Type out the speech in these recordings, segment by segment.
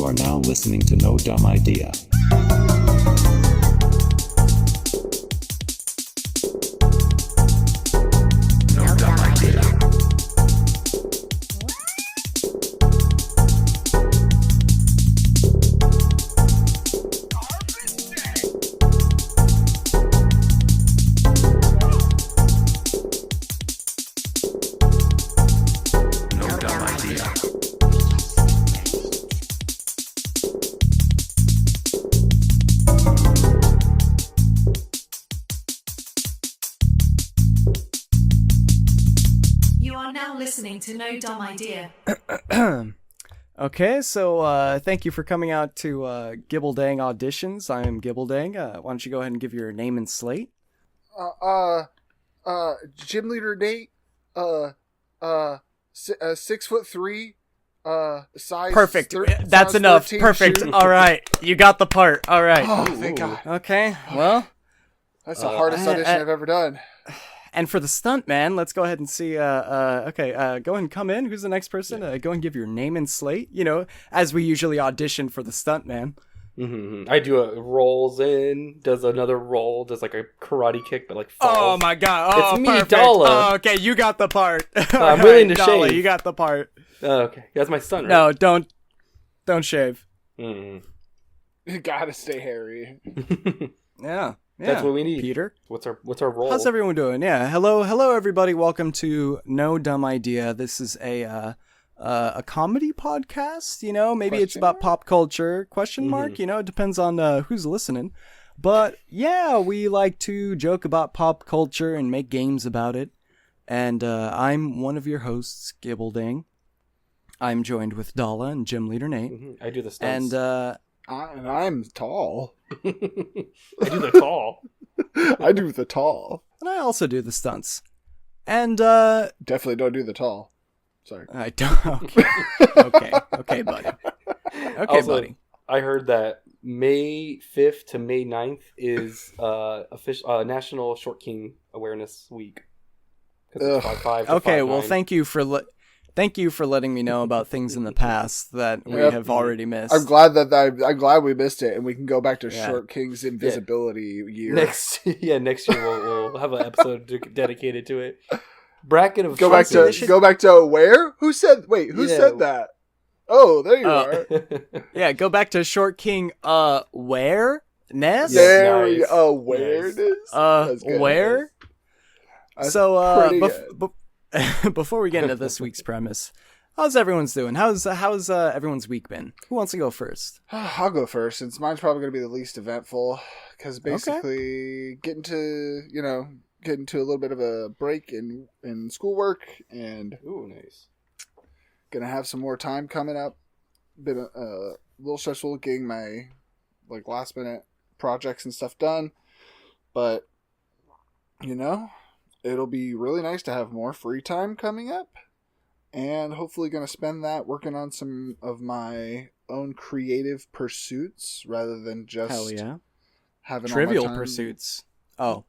You are now listening to No Dumb Idea. No Dumb Idea. No Dumb Idea. You are now listening to No Dumb Idea. Okay, so thank you for coming out to Gibbledang auditions. I am Gibbledang. Why don't you go ahead and give your name and slate? GymLeaderNate, 6'3", size. Perfect. That's enough. 13 Perfect. shoe. All right. You got the part. All right. Oh, thank God. Okay, well, That's the hardest audition I've ever done. and for the stunt man, let's go ahead and see. Go ahead and come in. Who's the next person? Go ahead and give your name and slate. You know, as we usually audition for the stunt man. Mm-hmm. I do a rolls in, does another roll, does like a karate kick, but like falls. Oh my God! Oh, It's me, perfect. Dala. Oh, okay, you got the part. I'm willing to Dala, shave. you got the part. Okay, that's my son, right? No, don't shave. Mm. You gotta stay hairy. Yeah. That's what we need. Peter. What's our role? How's everyone doing? Yeah. Hello, everybody. Welcome to No Dumb Idea. This is a comedy podcast. You know, maybe it's about pop culture. Question mark. You know, it depends on who's listening. But yeah, we like to joke about pop culture and make games about it. And I'm one of your hosts, Gibbledang. I'm joined with Dala and GymLeaderNate. Mm-hmm. I do the stunts. And I'm tall. I do the call. I do the tall. I also do the stunts. And Definitely don't do the tall. Sorry. I don't. Okay, buddy. Okay, Also, buddy. I heard that May 5th to May 9th is official National Short King Awareness Week. 'Cause it's 5'5" to Okay, 5'9". well, thank you for letting me know about things in the past that we Yep. have already missed. I'm glad we missed it, and we can go back to Yeah. Short King's invisibility year. Next year we'll have an episode dedicated to it. Bracket of Go back to where? Who said that? Oh, there you are. Yeah, go back to Short King. Where? Ness? There we nice. go. Awareness. That's good. Where? That's So, pretty good. before we get into this week's premise, how's everyone's doing? How's everyone's week been? Who wants to go first? I'll go first, since mine's probably going to be the least eventful, because basically getting to a little bit of a break in schoolwork, and Ooh, nice. gonna have some more time coming up. Been a little stressful getting my last minute projects and stuff done, but it'll be really nice to have more free time coming up, and hopefully gonna spend that working on some of my own creative pursuits rather than just Hell yeah. having Trivial all my time. pursuits. Oh.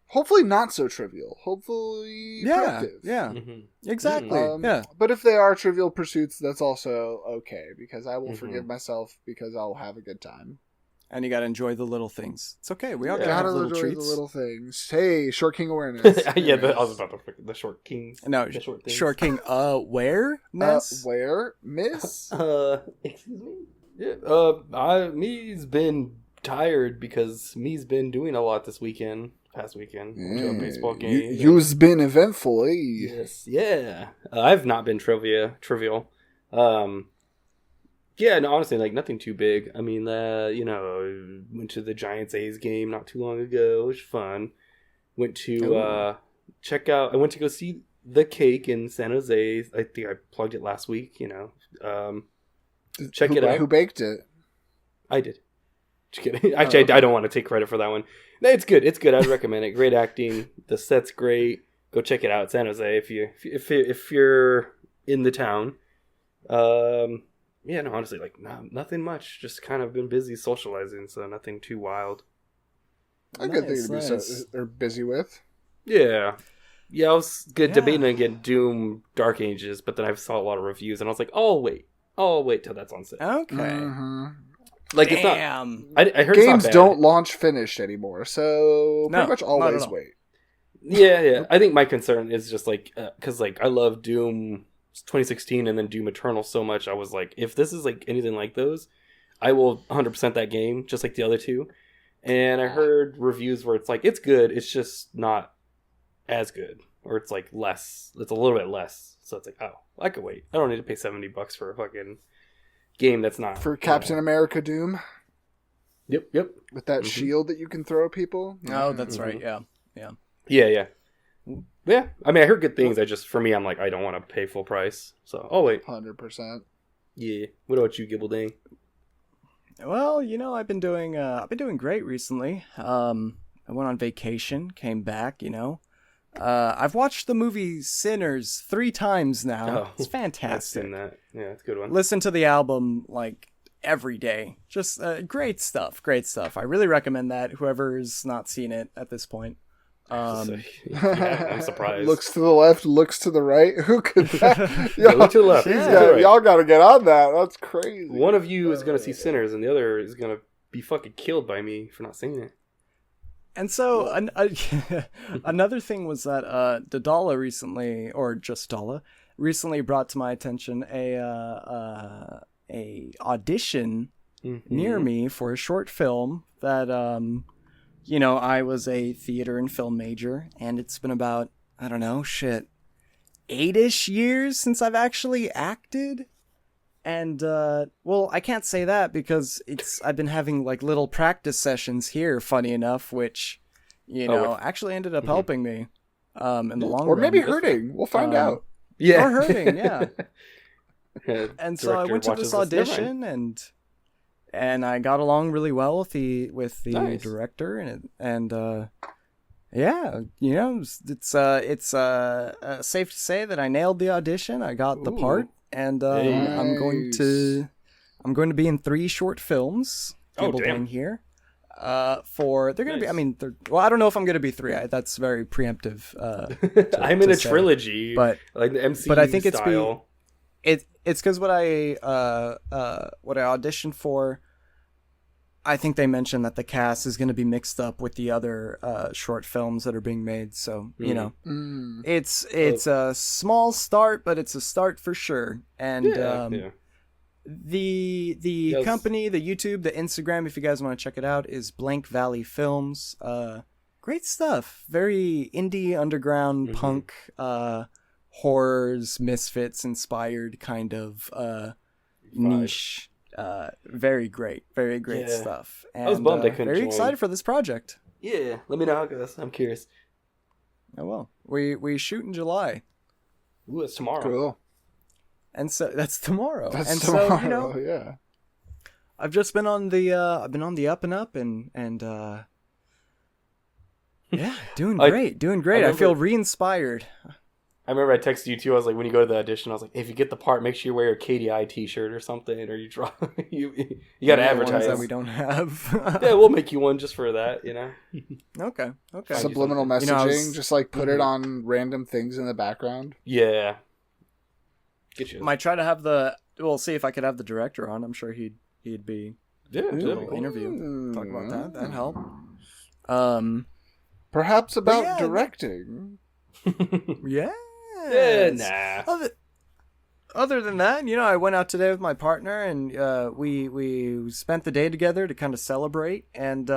Hopefully not so trivial. Hopefully Yeah. productive. Yeah. Mm-hmm. Exactly. Yeah. But if they are trivial pursuits, that's also okay, because I will Mhm. forgive myself, because I'll have a good time. And you gotta enjoy the little things. It's okay. We all gotta Gotta have little enjoy treats. the little things. Hey, Short King awareness. Yeah, I was about to pick the Short Kings. No, the short things. Short King. Where? Ness? Where, Miss? Excuse me. Yeah. Me's been tired because me's been doing a lot this past weekend. Went to a baseball game. You's been eventful, eh? Yes, yeah. I've not been trivial. Yeah, no, honestly, nothing too big. I mean, went to the Giants A's game not too long ago. It was fun. Went to I went to go see The Cake in San Jose. I think I plugged it last week. Check it out. Who baked it? I did. Just kidding. Actually, I don't want to take credit for that one. No, it's good. It's good. I'd recommend it. Great acting. The set's great. Go check it out, San Jose. If you're in the town. Yeah, no, honestly, nothing much. Just kind of been busy socializing, so nothing too wild. A good thing to be they're busy with. Yeah. Yeah, I was debating again Doom Dark Ages, but then I saw a lot of reviews, and I was like, oh, wait. I'll wait till that's on sale. Okay. Mm-hmm. Like Damn. it's not. I heard Games it's not bad. don't launch finished anymore, so No, pretty much not at always all. wait. Yeah. I think my concern is just like because like I love Doom 2016 and then Doom Eternal so much. I was like, if this is like anything like those, I will 100% that game just like the other two. And I heard reviews where it's like it's good, it's just not as good, or it's like less. It's a little bit less. So it's like, oh, I could wait. I don't need to pay $70 for a fucking game that's not For Captain America Doom, Yep. with that shield that you can throw at people. Oh, that's right. Yeah. Yeah. I mean, I heard good things. I just, for me, I'm like, I don't want to pay full price. So, oh wait, 100%. yeah. What about you, Gibbledang? Well, I've been doing great recently. I went on vacation, came back. I've watched the movie Sinners 3 times now. Oh, It's I've fantastic. seen that. Yeah, it's a good one. Listen to the album like every day. Just great stuff. I really recommend that. Whoever's not seen it at this point. Yeah, I'm surprised. Looks to the left, looks to the right. Who could that? Yeah, look to the left. He's Yeah. got- Right. Y'all got to get on that. That's crazy. One of you is going to see Sinners, and the other is going to be fucking killed by me for not seeing it. And so another thing was that Dala recently, or just Dala, recently brought to my attention a audition near me for a short film that I was a theater and film major, and it's been about 8-ish years since I've actually acted. And well, I can't say that because I've been having like little practice sessions here, funny enough, which actually ended up helping me in the long or run. maybe hurting. We'll find out. Yeah. Or hurting, yeah. Yeah, And so I director went to watches this this. Never mind. audition, and I got along really well with the Nice. director, and yeah, it's safe to say that I nailed the audition. I got the Ooh. part, and I'm going to be in 3 short films. Oh, Gibbledang damn. here. They're gonna be. Nice. I mean, I don't know if I'm gonna be 3. That's very preemptive. I'm in to a say. trilogy, But like the MCU but I think style. it's because what I auditioned for, I think they mentioned that the cast is going to be mixed up with the other short films that are being made. So it's a small start, but it's a start for sure. And Yeah. the Yes. company, the YouTube, the Instagram, if you guys want to check it out, is Blank Valley Films. Great stuff. Very indie underground punk, horrors, misfits inspired kind of niche. Very great Yeah. stuff. And, I was bummed I couldn't very join. excited for this project. Yeah, let me know how it goes. I'm curious. Oh well, we shoot in July, Ooh, it's tomorrow. Cool. and so that's tomorrow. That's and tomorrow. so Yeah. I've just been on the up and up, and yeah, doing great. I remember- feel re-inspired. I remember I texted you too. I was like, when you go to the audition, I was like, if you get the part, make sure you wear a KDI T-shirt or something, or you draw. you got to The ones advertise. that we don't have. Yeah, we'll make you one just for that. Okay. Subliminal something. messaging, just like put it on random things in the background. Yeah. Get you. Might try to have we'll see if I could have the director on. I'm sure he'd be Yeah, a that'd be little cool. interview. Talk about that. That'd help. Perhaps about yeah, directing. Yeah. Yeah, nah. Other than that, I went out today with my partner, and we spent the day together to kind of celebrate. And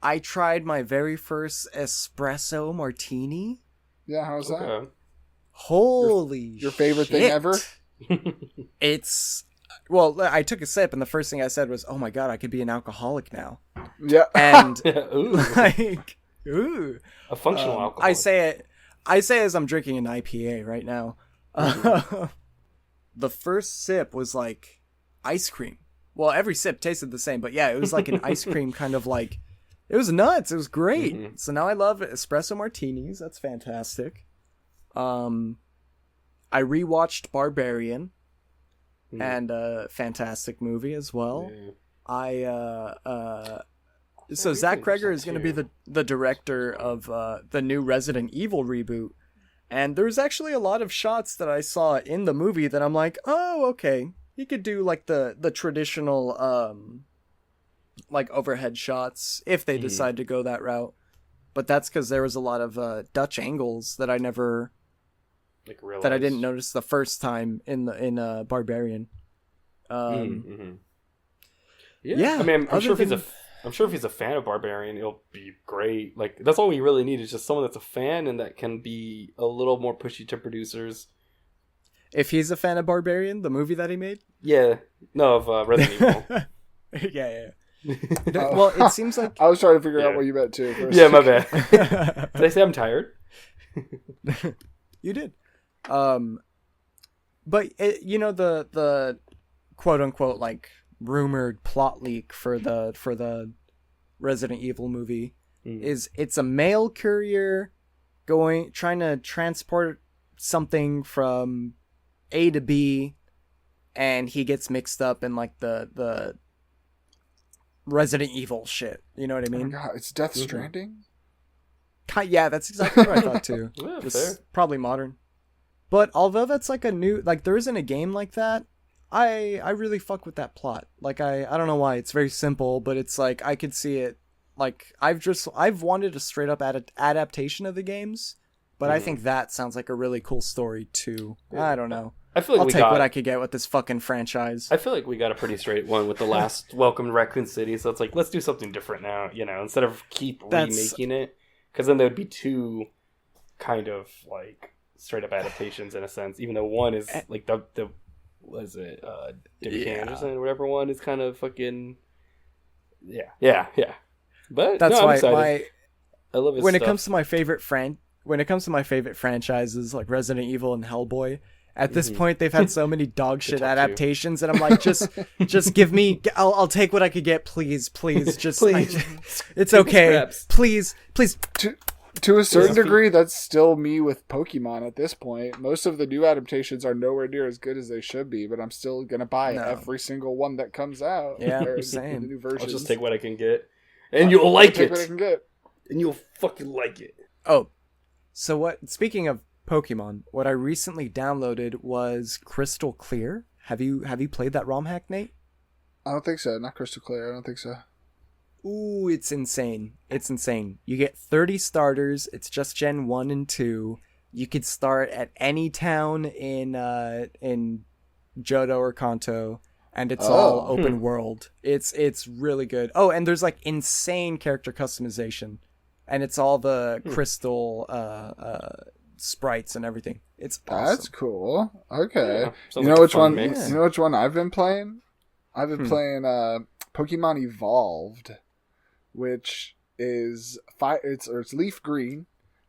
I tried my very first espresso martini. Yeah, how's that? Okay. Holy Your favorite thing shit. ever? It's I took a sip, and the first thing I said was, "Oh my god, I could be an alcoholic now." Yeah. And Ooh, like, ooh. a functional alcohol. I say it as I'm drinking an IPA right now. The first sip was like ice cream. Well, every sip tasted the same, but yeah, it was like an ice cream kind of like, it was nuts. It was great. Mhm. So now I love espresso martinis. That's fantastic. I rewatched Barbarian, and a fantastic movie as well. Yeah. So you Zach finished Kreger that is going to be too. the director of the new Resident Evil reboot, and there's actually a lot of shots that I saw in the movie that I'm like, oh, okay, he could do like the traditional like overhead shots if they decide to go that route. But that's because there was a lot of Dutch angles that I never that I didn't notice the first time in Barbarian. Yeah. I mean, I'm sure if he's a fan of Barbarian, it'll be great. Like, that's all we really need is just someone that's a fan and that can be a little more pushy to producers. If he's a fan of Barbarian, the movie that he made? Yeah. No, of Resident Evil. Yeah. Well, it seems like... I was trying to figure out what you meant too. First. Yeah, my bad. Did I say I'm tired? You did. But, the quote-unquote, like, rumored plot leak for the Resident Evil movie is it's a mail courier trying to transport something from A to B, and he gets mixed up in like the Resident Evil shit. You know what I mean? Oh my God, it's Death Stranding? Yeah, that's exactly what I thought too. Yeah, Just fair. probably modern. But although that's like a new, like there isn't a game like that, I really fuck with that plot. Like I don't know why. It's very simple, but it's like I could see it. Like I've wanted a straight up adaptation of the games, but I think that sounds like a really cool story too. I don't know. I feel like I'll take what I could get with this fucking franchise. I feel like we got a pretty straight one with the last Welcome to Raccoon City, so it's like, let's do something different now, instead of remaking it. Because then there would be two kind of, like, straight-up adaptations in a sense, even though one is, like, the was it, David Anderson or whatever one is kind of fucking... Yeah. But, that's I'm why excited. I love his when stuff. it comes to my favorite franchises like Resident Evil and Hellboy, at this point they've had so many dog shit adaptations, and I'm like, just give me. I'll take what I could get, please. Just it's okay, please. To a certain degree, that's still me with Pokemon at this point. Most of the new adaptations are nowhere near as good as they should be, but I'm still gonna buy every single one that comes out. Yeah, same. The new versions. I'll just take what I can get, and you'll like it. What I can get. And you'll fucking like it. Oh, so what? Speaking of Pokemon, what I recently downloaded was Crystal Clear. Have you played that ROM hack, Nate? I don't think so. Not Crystal Clear. I don't think so. Ooh, it's insane. You get 30 starters. It's just Gen 1 and 2. You could start at any town in Johto or Kanto, and it's all open world. It's really good. Oh, and there's like insane character customization, and it's all the crystal sprites and everything. It's awesome. That's cool. Okay. Yeah, you know which one? Mix. You know which one I've been playing? I've been playing Pokemon Evolved, which is it's leaf green,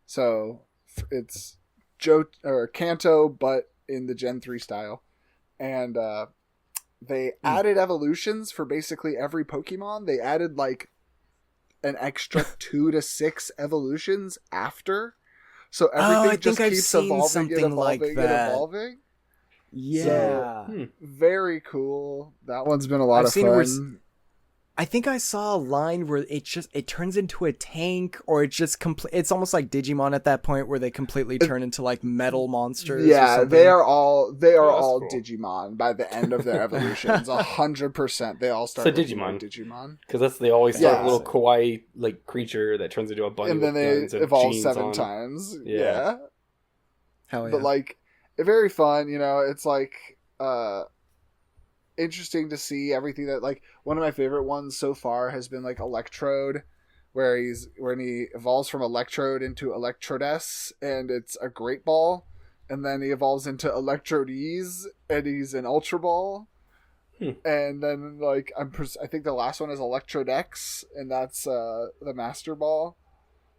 so it's Kanto, but in the Gen 3 style, and they added evolutions for basically every Pokemon. They added like an extra 2 to 6 evolutions after. So everything just keeps evolving and evolving and evolving. Yeah. So, very cool. That one's been a lot of fun. I think I saw a line where it turns into a tank, or it just it's almost like Digimon at that point where they completely turn into like metal monsters. Yeah, they are all cool. Digimon by the end of their evolutions. 100%. They all start with Digimon. Because they always start a little kawaii like creature that turns into a bunny, and then they evolve 7 times. Yeah. Hell yeah. But like, very fun. It's like interesting to see everything that, like, one of my favorite ones so far has been like Electrode, when he evolves from Electrode into Electrodes, and it's a Great Ball, and then he evolves into Electrodes, and he's an Ultra Ball, and then like I think the last one is Electrodex, and that's the Master Ball.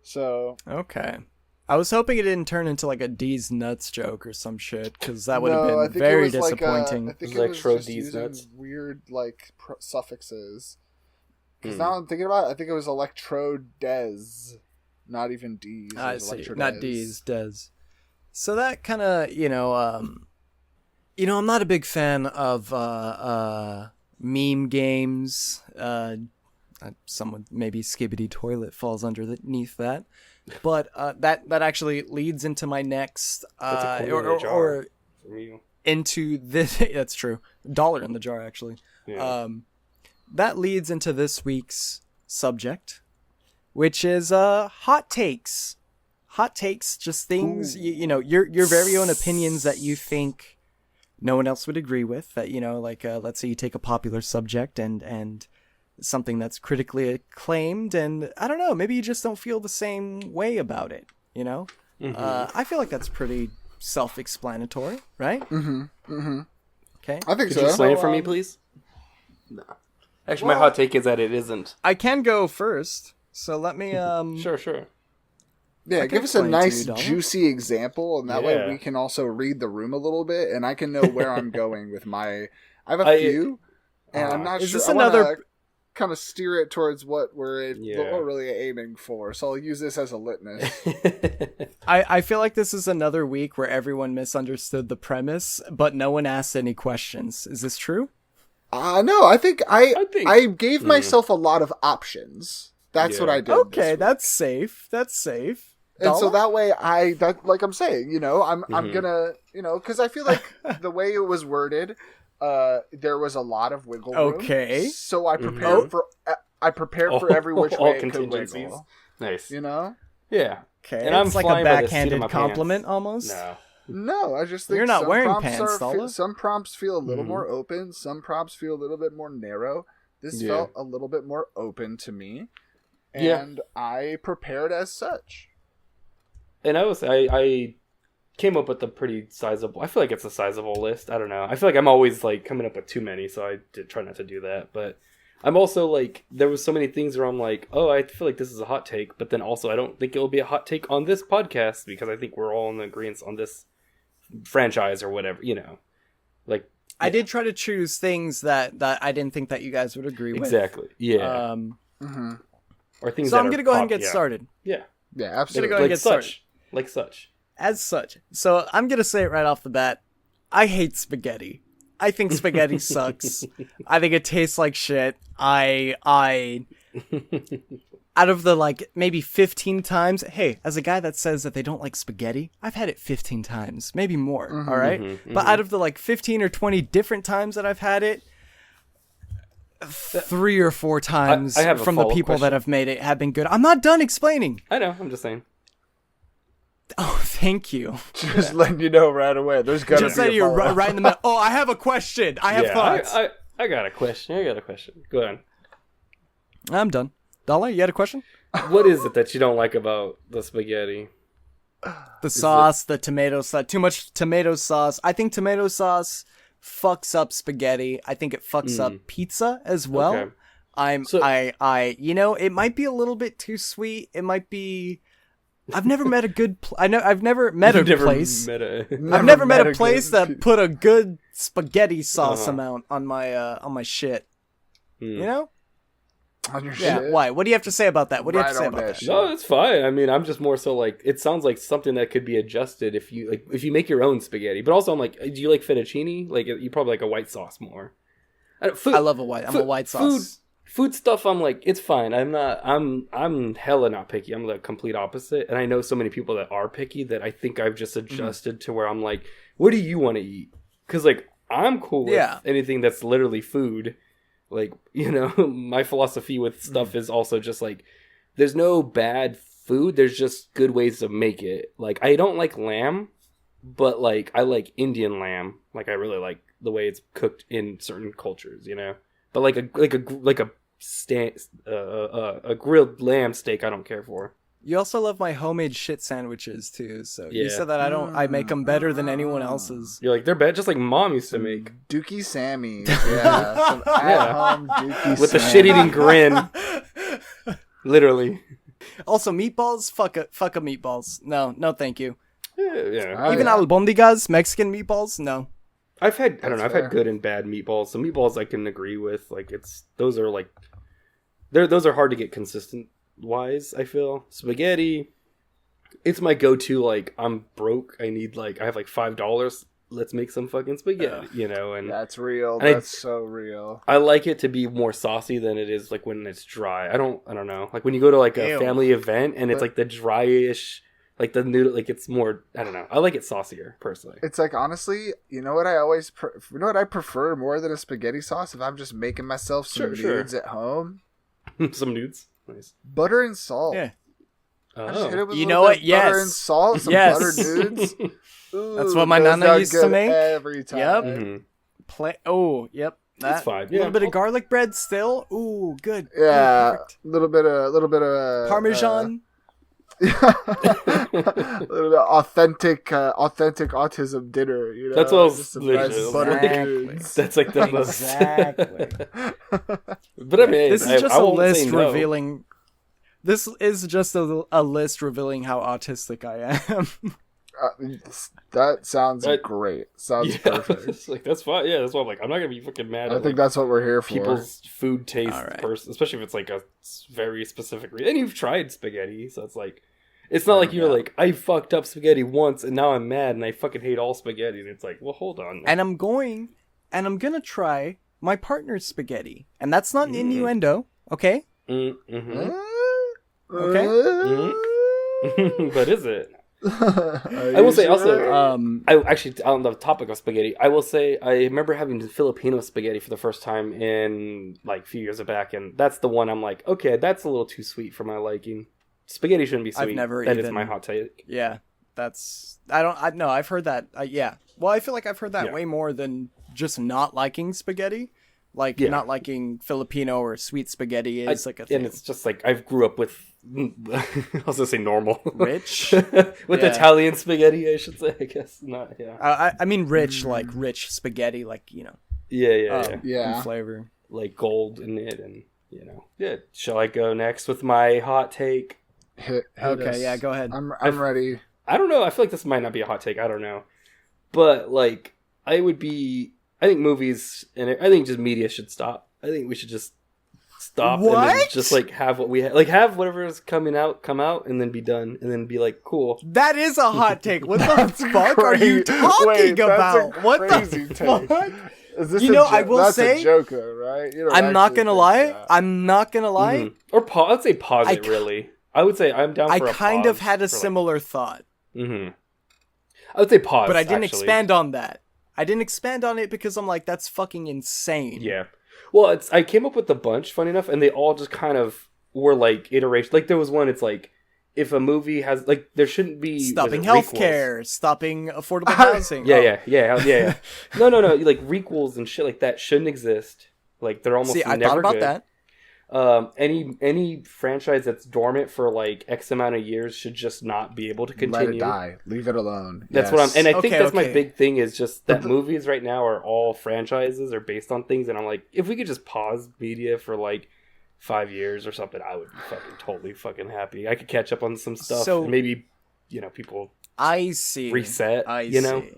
So okay. I was hoping it didn't turn into like a D's nuts joke or some shit, because that would have been very disappointing. I think it was just using weird like suffixes. Because now I'm thinking about it, I think it was Electrodes, not even D's. I see, not D's, Des. So that kind of, I'm not a big fan of meme games. Someone, maybe Skibbity Toilet falls underneath that. But that actually leads into my next That's a cool jar from you. into this. That's true. $1 in the jar, actually. Yeah. That leads into this week's subject, which is hot takes. Hot takes, just things your very own opinions that you think no one else would agree with. That like let's say you take a popular subject and something that's critically acclaimed, and I don't know, maybe you just don't feel the same way about it. I feel like that's pretty self-explanatory, right? Okay. I think Could so. you explain it for me, please? No. Actually, my hot take is that it isn't. I can go first, so let me Sure. Yeah, I can give us a explain to nice, you, Dala. juicy example, and that way Yeah. we can also read the room a little bit, and I can know where I'm going with my... I have a few, and I'm not Is sure... this I wanna another- kind of steer it towards what we're Yeah. what we're really aiming for, so I'll use this as a litmus. I feel like this is another week where everyone misunderstood the premise, but no one asked any questions. Is this true? No, I think I gave Hmm. myself a lot of options. That's what Yeah. I did. Okay, this week. that's safe. That's safe. And so Dala? that way, like I'm saying, I'm Mm-hmm. gonna, because I feel like the way it was worded, there was a lot of wiggle room. Okay. So I prepared for every which All way it could contingencies. wiggle. Nice. Yeah. Okay, And I'm it's like a flying by the seat of backhanded my compliment pants. almost. No. No, I just think You're not some wearing prompts pants, Dala. some prompts feel a little Mm-hmm. more open. Some prompts feel a little bit more narrow. This Yeah. felt a little bit more open to me, Yeah. and I prepared as such. And I came up with a pretty sizable... I feel like it's a sizable list. I don't know. I feel like I'm always like coming up with too many, so I did try not to do that. But I'm also like, there was so many things where I'm like, oh, I feel like this is a hot take, but then also I don't think it will be a hot take on this podcast because I think we're all in agreement on this franchise or whatever, Like, I did try to choose things that I didn't think that you guys would agree with. exactly. Yeah. Or things So that I'm are going to go ahead and pop- get started. Yeah. Yeah, Gonna absolutely. go and Like get such. started. Like such. As such. So I'm going to say it right off the bat. I hate spaghetti. I think spaghetti sucks. I think it tastes like shit. Out of the like maybe 15 times, hey, as a guy that says that they don't like spaghetti, I've had it 15 times, maybe more, all right? But out of the like 15 or 20 different times that I've had it, 3 or 4 times I have a from the follow-up people that question. have made it have been good. I'm not done explaining. I know. I'm just saying. Oh, thank you. Just letting you know right away. There's gonna Just be that a you're follow-up. right in the middle. Oh, I have a question. I have thoughts. I got a question. Go on. I'm done. Dala, you had a question? What is it that you don't like about the spaghetti? The sauce, the tomato sauce, too much tomato sauce. I think tomato sauce fucks up spaghetti. I think it fucks up pizza as well. Okay. It might be a little bit too sweet. It might be. I've never met a good. I've never met a place. I've never met a place that put a good spaghetti sauce amount on my shit. You know? On your Yeah. shit. Why? What do you have to say about that? What do you have to Right say on about that that? shit. No, it's fine. I mean, I'm just more so like, it sounds like something that could be adjusted if you make your own spaghetti. But also, I'm like, do you like fettuccine? Like, you probably like a white sauce more. I love a white. I'm a white sauce. Food stuff, I'm like, it's fine. I'm hella not picky. I'm the complete opposite. And I know so many people that are picky that I think I've just adjusted to where I'm like, what do you want to eat? Because, like, I'm cool with anything that's literally food. Like, my philosophy with stuff is also just like, there's no bad food. There's just good ways to make it. Like, I don't like lamb, but like, I like Indian lamb. Like, I really like the way it's cooked in certain cultures, But like a grilled lamb steak, I don't care for. You also love my homemade shit sandwiches too. So you Yeah. said that I make them better than anyone else's. You're like, they're bad, just like mom used to make. Dookie Sammy's. Yeah. Some at-home Dookie With the Sammy. shit-eating grin. Literally. Also, meatballs, fuck a meatballs. No, thank you. Yeah. Oh, Even yeah. albondigas, Mexican meatballs, no. I've had fair. had good and bad meatballs. Some meatballs I can agree with. Like those are like those are hard to get consistent wise, I feel. Spaghetti, it's my go-to, like, I'm broke, I have like $5, let's make some fucking spaghetti, and That's real. And That's so real. I like it to be more saucy than it is like when it's dry. I don't know. Like when you go to like a Ew. family event and it's like the dryish Like the noodle, like it's more. I don't know. I like it saucier personally. It's like, honestly, you know what you know what I prefer more than a spaghetti sauce if I'm just making myself some nudes at home? Some nudes. Nice. Butter and salt. Yeah. I just hit it with You a know little what? bit of butter and Yes. salt, some Yes. butter nudes. Ooh, That's what my goes nana down used to good make. every time. Yep. Mm-hmm. Yep. That's fine. A little Yeah. bit of garlic bread still. Ooh, good. Yeah, Ooh, perfect. little bit of Parmesan. a little bit authentic autism dinner. You know, That's what I was Just some literally- nice butter Exactly. nudes. That's like the most. Exactly. But I mean, This is just I a won't say list no. revealing. This is just a list revealing how autistic I am. That sounds That- great. Sounds Yeah, perfect. it's like that's fine. Yeah, that's why I'm like, I'm not gonna be fucking mad. I at think like, that's what we're here for. people's food taste, All right. especially if it's like a very specific. And you've tried spaghetti, so it's like, it's not like you're like, I fucked up spaghetti once and now I'm mad and I fucking hate all spaghetti. And it's like, well, hold on. And I'm gonna try my partner's spaghetti, and that's not an innuendo, okay? Mm-hmm. Okay. But is it? I will say also, I actually on the topic of spaghetti, I will say I remember having Filipino spaghetti for the first time in like a few years back, and that's the one I'm like, okay, that's a little too sweet for my liking. Spaghetti shouldn't be sweet. That is my hot take. Yeah, I've heard that. Yeah. Well, I feel like I've heard that way more than just not liking spaghetti. Like not liking Filipino or sweet spaghetti is like a thing. And it's just like I grew up with. I was gonna say normal, Rich with Italian spaghetti. I should say, I guess not. Yeah, I mean rich, like rich spaghetti, like yeah, in flavor, like gold in it, and yeah. Shall I go next with my hot take? Hit okay, us. yeah, go ahead. I'm ready. I don't know. I feel like this might not be a hot take. I don't know, but like I think movies and I think just media should stop. I think we should just stop and then just like have what we have whatever is come out and then be done and then be like cool. That is a hot take. What the fuck are you talking about? What the fuck? Is this I will that's say a joke, though, right? You don't I'm not actually gonna think lie. that. I'm not gonna lie. Mm-hmm. Or I'd say pause it. Really, I would say I'm down. I For a kind pause of had a for, like, similar thought, I would say pause, but I didn't actually. expand on that. I didn't expand on it because I'm like, that's fucking insane. Yeah. Well, I came up with a bunch, funny enough, and they all just kind of were like iterations. Like there was one, it's like if a movie has like there shouldn't be Stopping requels. healthcare, stopping affordable housing. Yeah. No. Like requels and shit like that shouldn't exist. Like they're almost See, I never thought about good. that. Any franchise that's dormant for like X amount of years should just not be able to continue. Let it die. Leave it alone. That's what I'm, and I think that's my okay. big thing is just that movies right now are all franchises or based on things, and I'm like, if we could just pause media for like 5 years or something, I would be totally happy. I could catch up on some stuff, So- and maybe people I see. reset. I see. see.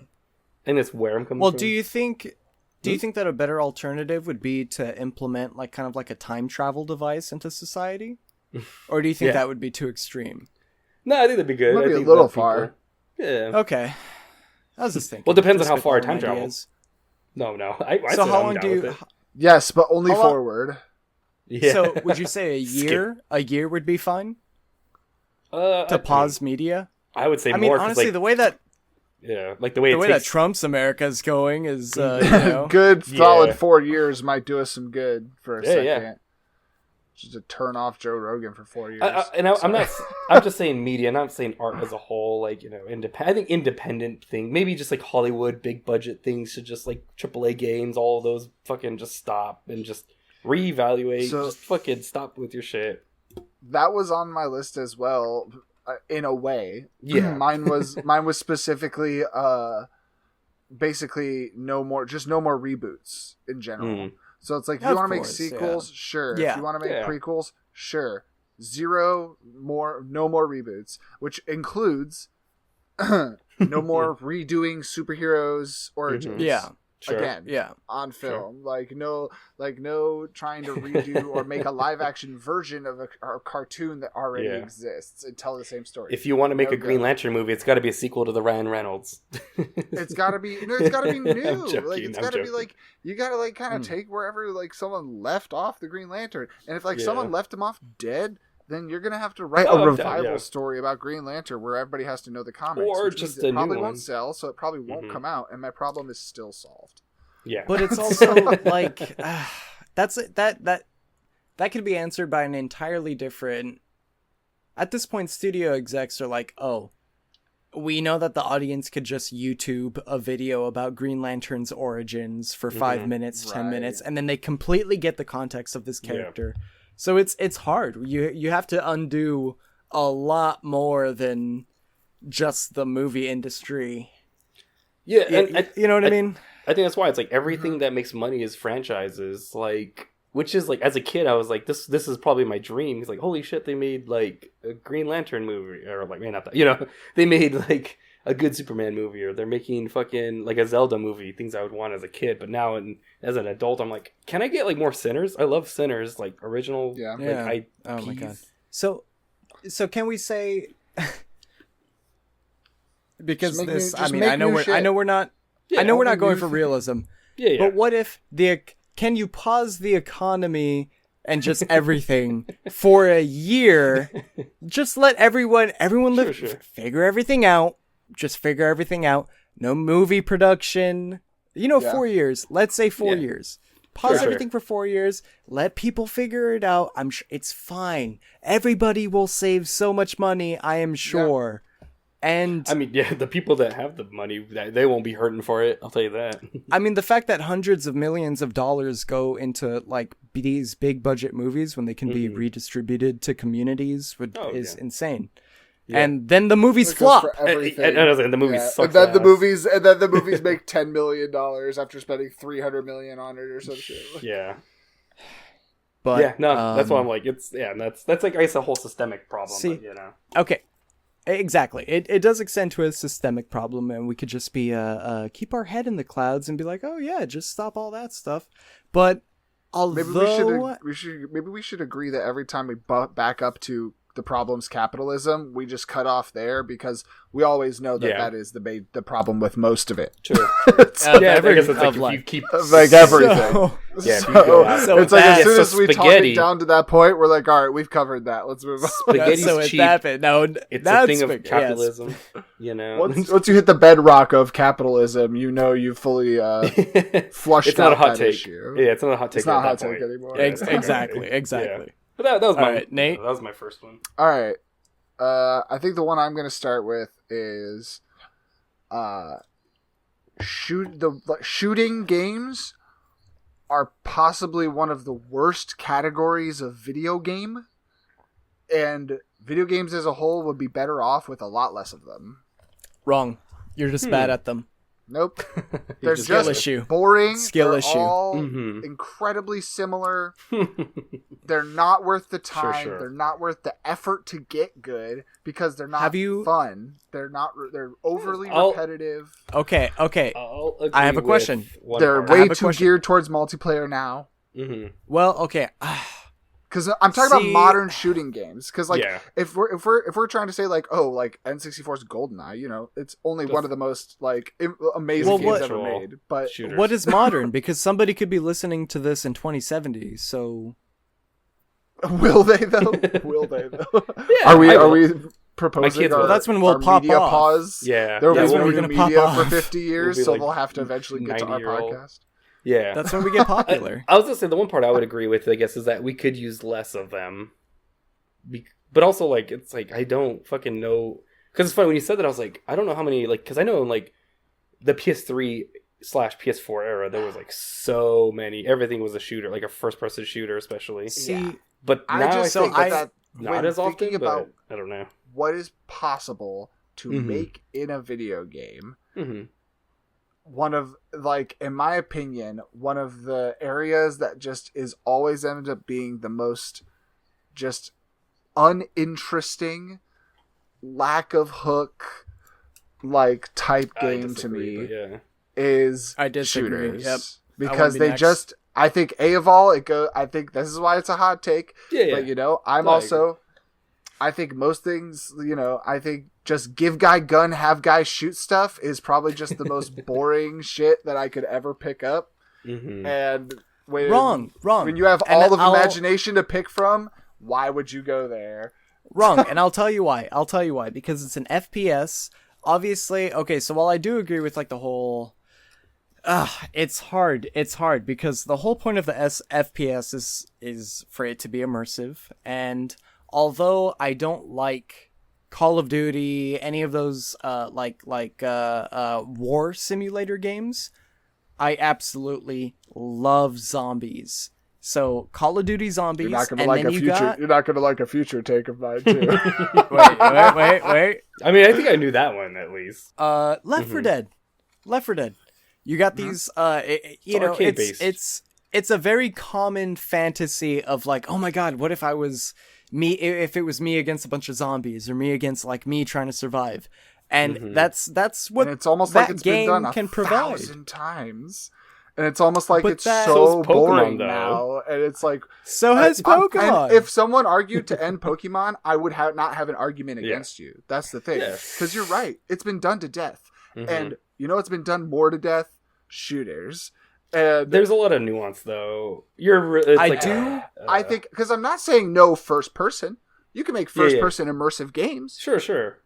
And that's where I'm coming Well, from. do you think that a better alternative would be to implement like kind of like a time travel device into society? Or do you think Yeah. that would be too extreme? No, I think that'd be good. Might I be a think little that people- far. Yeah. Okay. I was just thinking. Well, it depends on Just how far spitballing time travel. ideas. No. I So said how I'm long down do with you it. Yes, but only How long- forward. Yeah. So would you say a year? A year would be fine to pause media? I would say I mean, more. 'cause, honestly, like, the way that like the way it that takes. Trump's America is going is, you know, Good, solid Yeah. 4 years might do us some good for a second. Yeah. Just to turn off Joe Rogan for 4 years. I'm not. I'm just saying media. I'm not saying art as a whole. Like I think independent thing. Maybe just like Hollywood big budget things should just like AAA games. All of those fucking just stop and just reevaluate. So- just fucking stop with your shit. That was on my list as well, in a way. Yeah. mine was specifically basically no more reboots in general. Mm. So it's like, if Of you want to make course, sequels, sure. Yeah. If you want to make Yeah. prequels, sure. No more reboots, which includes no more redoing superheroes origins. yeah, Sure. Again, yeah. on film, like no trying to redo or make a live action version of a cartoon that already Yeah. exists and tell the same story. If you want to make No a Green go. Lantern movie, it's got to be a sequel to the Ryan Reynolds. It's gotta be new. I'm joking, Like it's I'm gotta be joking. like, you gotta like kind of take wherever like someone left off the Green Lantern, and if like Yeah. someone left him off dead, then you're gonna have to write Oh, a I'm down, revival yeah. story about Green Lantern where everybody has to know the comics, Or which just means it a new probably one. won't sell, so it probably won't Mhm. come out, and my problem is still solved. Yeah. But it's also like that could be answered by an entirely different. At this point, studio execs are like, "Oh, we know that the audience could just YouTube a video about Green Lantern's origins for 5 minutes, 10 Right. minutes, and then they completely get the context of this Yeah. character." So it's hard. You have to undo a lot more than just the movie industry. Yeah, and You know what I mean? I think that's why it's like everything that makes money is franchises. Like, which is like, as a kid, I was like, this is probably my dream. It's like, holy shit, they made like a Green Lantern movie, or like, man, not that, you know, they made like a good Superman movie, or they're making fucking like a Zelda movie. Things I would want as a kid, but now as an adult, I'm like, can I get like more Sinners? I love Sinners, like original. Yeah. Like, Yeah. IPs. Oh my god. So can we say? Because Just make this, new- I just mean, make I know new we're, I shit. know we're not, Yeah, I know we're only not going new for thing. realism. Yeah, yeah. But what if can you pause the economy and just everything for a year? Just let everyone live, Sure. figure everything out. Just figure everything out. No movie production. Yeah. 4 years. Let's say 4 Yeah. years. Pause Sure. everything for 4 years. Let people figure it out. I'm sure it's fine. Everybody will save so much money. I am sure. And I mean, yeah, the people that have the money, they won't be hurting for it. I'll tell you that. I mean, the fact that hundreds of millions of dollars go into like these big budget movies when they can be redistributed to communities is yeah. insane. Yeah. And then the movies It goes flop. for everything. And the movie sucks and then the ass. movies make $10 million after spending $300 million on it or some shit. Yeah. But Yeah, no, that's why I'm like, it's, yeah, that's like, I guess, a whole systemic problem, See- but, you know. Okay. Exactly. It does extend to a systemic problem, and we could just be keep our head in the clouds and be like, oh yeah, just stop all that stuff. But although Maybe we should agree that every time we back up to the problem's capitalism, we just cut off there, because we always know that Yeah. that is the problem with most of it. True. Yeah, I guess it's like, of if life. you keep... Like everything. So- Yeah, if you go out- so it's like that- as soon so as we talk spaghetti- it down to that point, we're like, all right, we've covered that. Let's move on. Spaghetti's so it's cheap. that bit. No, It's that's a thing of spag- yes. capitalism, you know. Once you hit the bedrock of capitalism, you know you've fully flushed It's not out a hot that take. issue. Yeah, it's not a hot take. It's not a at hot that take point. anymore. Yeah, it's not a hot Exactly. take. Exactly. Yeah. But that was All my right, Nate? That was my first one. All right. I think the one I'm going to start with is shooting games are possibly one of the worst categories of video game, and video games as a whole would be better off with a lot less of them. Wrong. You're just bad at them. Nope. They're just just skill issue. boring. Skill They're issue. all Mhm. incredibly similar. They're not worth the time. Sure. They're not worth the effort to get good, because they're not Have you- fun. They're not. They're overly I'll- repetitive. Okay. I'll agree I have a with question. one They're part. I way have a too question. geared towards multiplayer now. Mhm. Well, okay. Because I'm talking See- about modern shooting games. Because like Yeah. if we're trying to say like, oh, like N64's GoldenEye, you know, it's only one of the most like amazing Well, games what- ever made. But Shooters. What is modern? Because somebody could be listening to this in 2070. So will they though? Will they though? Yeah, are we I will. proposing? kids Our, will. That's when we'll our pop media off. pause. Yeah. There Yeah, was when we're new gonna media pop for off. 50 years, We'll be so like they'll have to eventually get to our 90-year-old. podcast. Yeah. that's when we get popular. I was gonna say the one part I would agree with, I guess, is that we could use less of them. But also, like, it's like I don't fucking know, because it's funny when you said that. I was like, I don't know how many, like, because I know in like the PS3/PS4 era, there was like so many. Everything was a shooter, like a first-person shooter, especially. See, But I now just I think think that not when as often. thinking about But I don't know. what is possible to Mhm. make in a video game, Hmm. one of, like, in my opinion, one of the areas that just is always ended up being the most just uninteresting, lack of hook, like, type I game to disagree, me but yeah. is I disagree, shooters. yep. Because be they next. just, I think A of all, I think this is why it's a hot take. Yeah. But, you know, I'm No, I also, I think most things, you know, I think just give guy gun, have guy shoot stuff is probably just the most boring shit that I could ever pick up. Hmm. And when, wrong. when you have And all of I'll- imagination to pick from, Why would you go there? Wrong, and I'll tell you why. Because it's an FPS. Obviously, okay, so while I do agree with like the whole it's hard because the whole point of the FPS is for it to be immersive, and although I don't like Call of Duty, any of those war simulator games, I absolutely love zombies. So Call of Duty Zombies, You're not gonna and like then you're not gonna like a future take of mine too. wait. I mean, I think I knew that one at least. Left 4 Dead. You got these. It's a very common fantasy of like, oh my god, what if I was me? If it was me against a bunch of zombies, or me against like me trying to survive, and that's what and it's almost that like it's game been done can provide. 1,000 times. And it's almost like But it's that- so So is Pokemon, boring though. now, and it's like So has Pokemon. And if someone argued to end Pokemon, I would not have an argument Yeah. against you. That's the thing, Yeah. because you're right. It's been done to death, Mhm. and you know it's been done more to death. Shooters, and There's a lot of nuance, though. I think because I'm not saying no first person. You can make first person immersive games. Sure.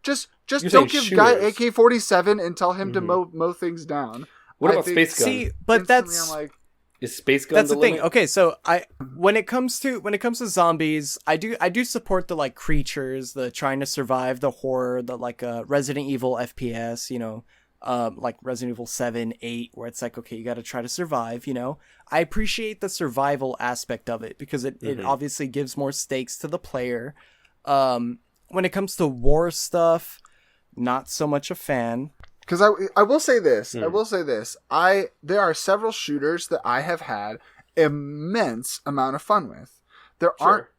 Just You're don't saying give guy shooters. AK-47 and tell him to mow things down. What I about think- Space Gun? See, but Instantly, that's I'm like, Is Space Gun that's the thing. limit? Okay, so when it comes to zombies, I do support the like creatures, the trying to survive, the horror, the like Resident Evil FPS, like Resident Evil 7, 8, where it's like, okay, you got to try to survive, I appreciate the survival aspect of it because it obviously gives more stakes to the player. When it comes to war stuff, not so much a fan. because I will say this. There are several shooters that I have had immense amount of fun with.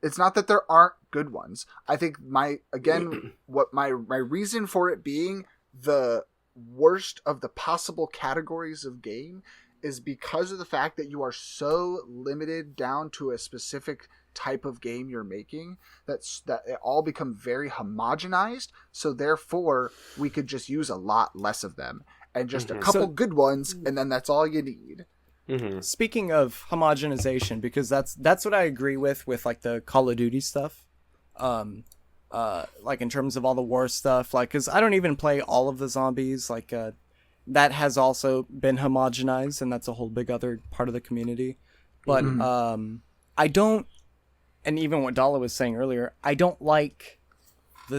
It's not that there aren't good ones. I think what my reason for it being the worst of the possible categories of game is because of the fact that you are so limited down to a specific type of game you're making that it all become very homogenized, so therefore we could just use a lot less of them and just a couple good ones, and then that's all you need. Speaking of homogenization, because that's what I agree with like the Call of Duty stuff, like in terms of all the war stuff, like because I don't even play all of the zombies, like that has also been homogenized, and that's a whole big other part of the community. But I don't. And even what Dala was saying earlier, I don't like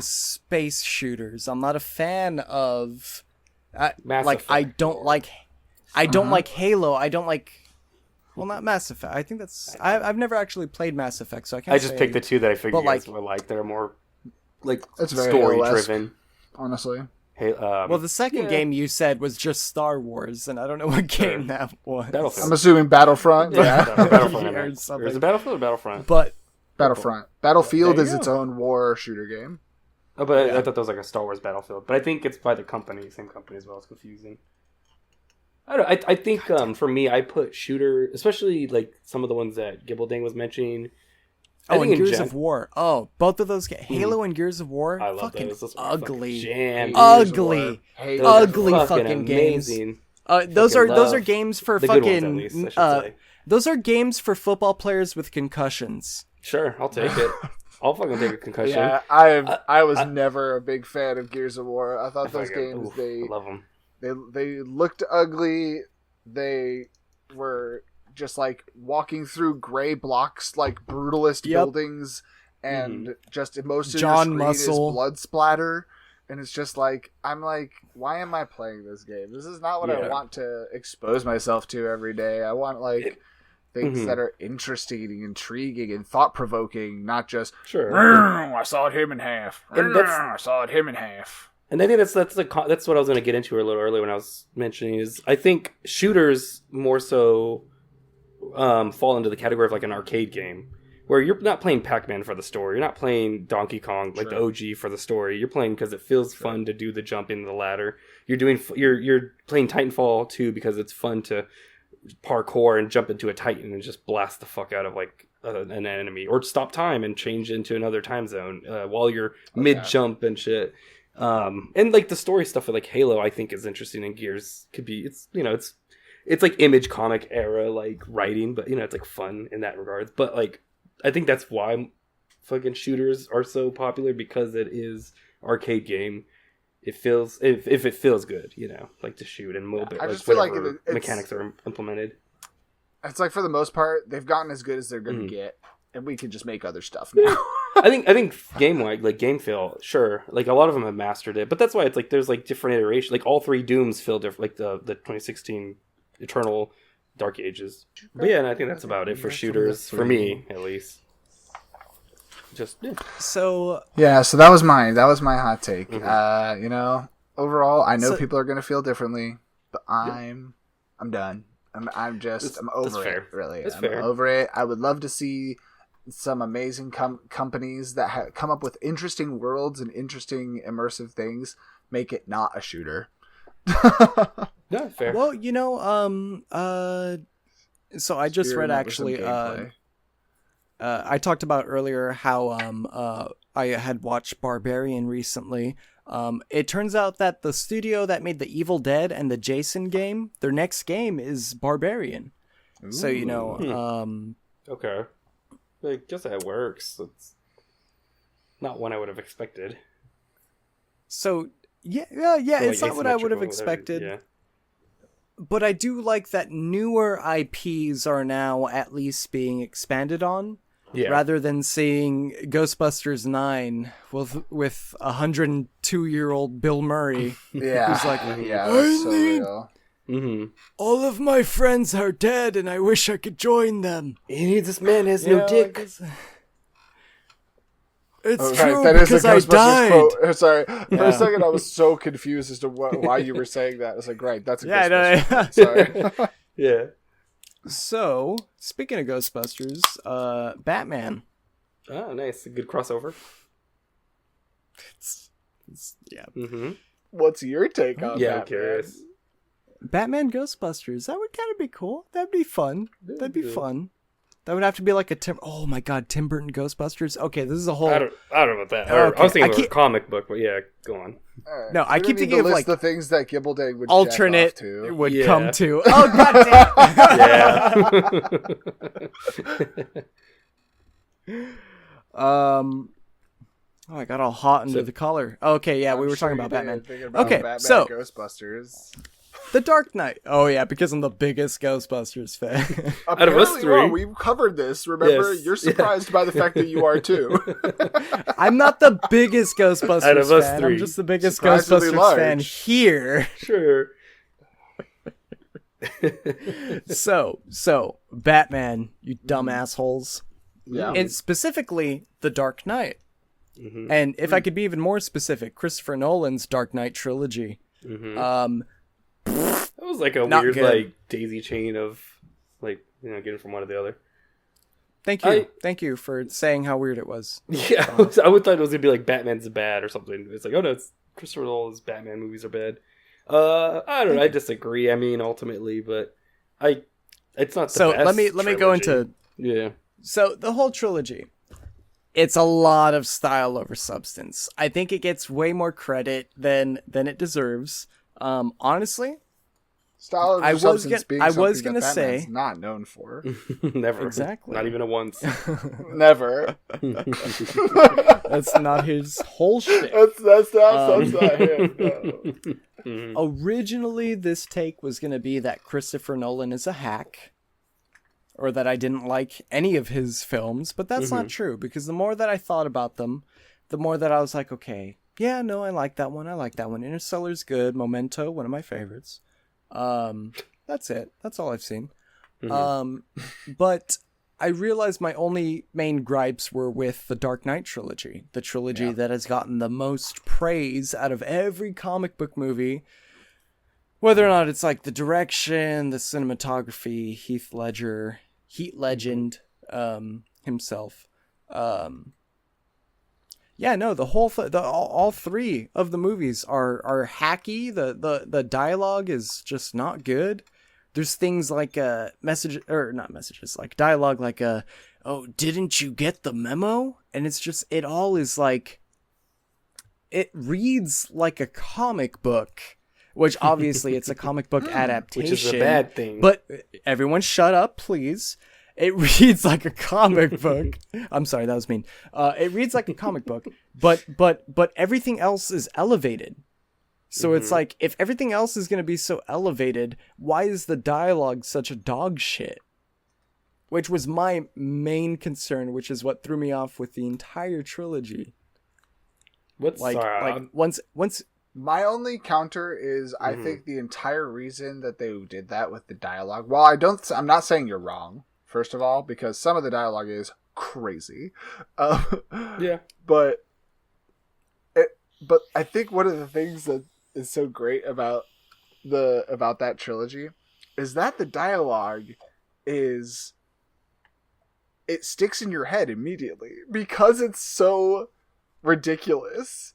space shooters. I'm not a fan of Mass like Effect. I don't like Halo. I don't like not Mass Effect. I think that's I've never actually played Mass Effect, so I can't I just say- picked the two that I figured but, you guys like- would like. They're more like That's very story Halo-esque. driven. Honestly, Well, the second game you said was just Star Wars, and I don't know what game that was. Battlefield. I'm assuming Battlefront. Yeah, Battlefield. Or I meant. something. Is it Battlefield or Battlefront? But Battlefront. Battlefield There you is its go. own war shooter game. Oh, but I thought that was like a Star Wars Battlefield. But I think it's by the same company as well. It's confusing. I don't know. I think for me, I put shooter, especially like some of the ones that Gibbledang was mentioning. I and think in Gears of War. Oh, both of those Halo and Gears of War. I love fucking those. Those are ugly, jam. ugly, Hate Those are ugly fucking games. amazing. Those Fucking are love games for the good ones, fucking. at least, I should say. Those are games for football players with concussions. Sure, I'll take it. I'll fucking take a concussion. Yeah, I was never a big fan of Gears of War. I thought those Fucking- games oof, I love them. they looked ugly. They were just like walking through gray blocks, like brutalist Yep. buildings, and just most of John your screen Muscle. is blood splatter. And it's just like, I'm like, why am I playing this game? This is not what I Yeah. want to expose myself to every day. I want like things that are interesting and intriguing and thought provoking, not just Sure. I sawed him in half. And that's- I sawed him in half. And I think that's what I was going to get into a little earlier when I was mentioning is I think shooters more so fall into the category of like an arcade game where you're not playing Pac-Man for the story. You're not playing Donkey Kong like the OG for the story. You're playing because it feels fun to do the jump into the ladder. You're playing Titanfall 2 because it's fun to parkour and jump into a Titan and just blast the fuck out of like an enemy, or stop time and change into another time zone while you're mid jump and shit. And like the story stuff with like Halo, I think is interesting, and Gears could be. It's like Image comic era like writing, but it's like fun in that regard. But like I think that's why fucking shooters are so popular because it is arcade game. It feels if it feels good, you know, like to shoot and mobile. I just feel like it's, mechanics are implemented. It's like for the most part, they've gotten as good as they're going to get, and we can just make other stuff now. I think game wide, like game feel, sure, like a lot of them have mastered it, but that's why it's like there's like different iterations. Like all 3 Dooms feel different, like the 2016 Eternal, Dark Ages. But yeah, and I think that's about it for shooters, for me at least. Just So so that was my hot take. You know, overall, I know people are going to feel differently, but I'm done. I'm over it. Really, I'm over it. I would love to see some amazing companies that come up with interesting worlds and interesting immersive things. Make it not a shooter. yeah, fair. Well, you know, so I just read actually. I talked about earlier how I had watched Barbarian recently. It turns out that the studio that made the Evil Dead and the Jason game, their next game is Barbarian. Ooh. So, you know... okay. I guess that works. It's not one I would have expected. So, it's not what I would have expected. Yeah. But I do like that newer IPs are now at least being expanded on. Yeah. Rather than seeing Ghostbusters 9 with 102-year-old Bill Murray. Yeah. Who's like, that's so real. Mm-hmm. All of my friends are dead and I wish I could join them. This man has no dick. It's true because I died. Quote. Sorry. For a second I was so confused as to why you were saying that. I was like, right, that's a Ghostbusters. Sorry. Yeah. So, speaking of Ghostbusters, Batman. Oh, nice. A good crossover. Yeah. Mm-hmm. What's your take on Batman? I'm curious. Batman Ghostbusters. That would kind of be cool. That'd be fun. That'd be fun. That would have to be like a Oh my God, Tim Burton Ghostbusters. Okay, this is a whole. I don't know about that. Okay. I was thinking of a comic book, but yeah, go on. Right. No, I keep thinking of like the things that Gibbledang would alternate jack off to. would come to. Oh goddamn! Oh, I got all hot under the collar. Okay, yeah, we were talking about Batman. Okay, Batman so Ghostbusters. The Dark Knight. Oh yeah, because I'm the biggest Ghostbusters fan. Out of us 3, we've covered this. Remember, you're surprised by the fact that you are too. I'm not the biggest Ghostbusters out of us fan. 3. I'm just the biggest Ghostbusters fan here. Sure. So Batman, you dumb assholes. Yeah. And specifically, The Dark Knight. Mm-hmm. And if I could be even more specific, Christopher Nolan's Dark Knight trilogy. Mm-hmm. That was like a weird, like, daisy chain of, like, you know, getting from one to the other. Thank you for saying how weird it was. Yeah, I would thought it was gonna be like Batman's bad or something. It's like, oh no, it's Christopher Nolan's Batman movies are bad. I don't know. I disagree. I mean, ultimately, but it's not the so best. let me go into So the whole trilogy. It's a lot of style over substance. I think it gets way more credit than it deserves. Honestly, style over substance being something was gonna that say Batman's not known for. Never, exactly, not even a once. Never. That's not his whole shit. That's not him. No. Originally, this take was gonna be that Christopher Nolan is a hack. Or that I didn't like any of his films, but that's not true, because the more that I thought about them, the more that I was like, okay, yeah, no, I like that one. Interstellar's good. Memento, one of my favorites. That's it. That's all I've seen. But I realized my only main gripes were with the Dark Knight trilogy, the trilogy that has gotten the most praise out of every comic book movie. Whether or not it's like the direction, the cinematography, Heath Legend himself. All 3 of the movies are hacky. The dialogue is just not good. There's things like like dialogue like oh, didn't you get the memo? And it's just, it all is like, it reads like a comic book. Which obviously it's a comic book adaptation. Which is a bad thing. But everyone shut up, please. it reads like a comic book. I'm sorry, that was mean. It reads like a comic book, but everything else is elevated. So it's like, if everything else is going to be so elevated, why is the dialogue such a dog shit? Which was my main concern, which is what threw me off with the entire trilogy. What's Like once My only counter is I think the entire reason that they did that with the dialogue. Well, I'm not saying you're wrong. First of all, because some of the dialogue is crazy. Yeah, but I think one of the things that is so great about that trilogy is that the dialogue it sticks in your head immediately because it's so ridiculous.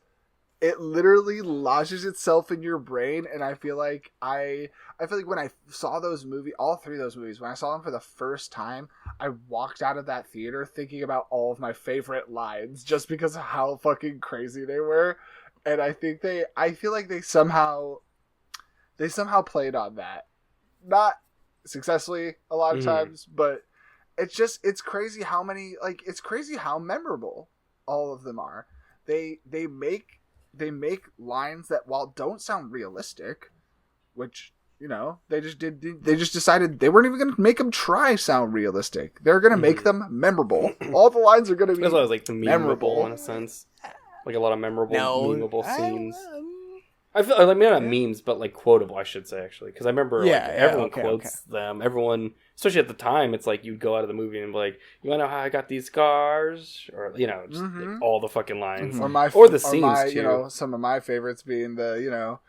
It literally lodges itself in your brain, and I feel like when I saw those movies, all three of those movies, when I saw them for the first time, I walked out of that theater thinking about all of my favorite lines just because of how fucking crazy they were. And I feel like they somehow played on that. Not successfully a lot of times, but it's crazy how many, like, it's crazy how memorable all of them are. They make lines that, while don't sound realistic, which, you know, they just decided they weren't even going to make them try sound realistic. They're going to make them memorable. All the lines are going to be that's why I was like the memorable memorable in a sense. Like a lot of memorable, memeable scenes. I I feel, I mean, not memes, but like quotable, I should say, actually, because I remember everyone quotes them. Everyone, especially at the time, it's like you'd go out of the movie and be like, "You want to know how I got these scars?" Or just like, all the fucking lines, or the scenes too. You know, some of my favorites being the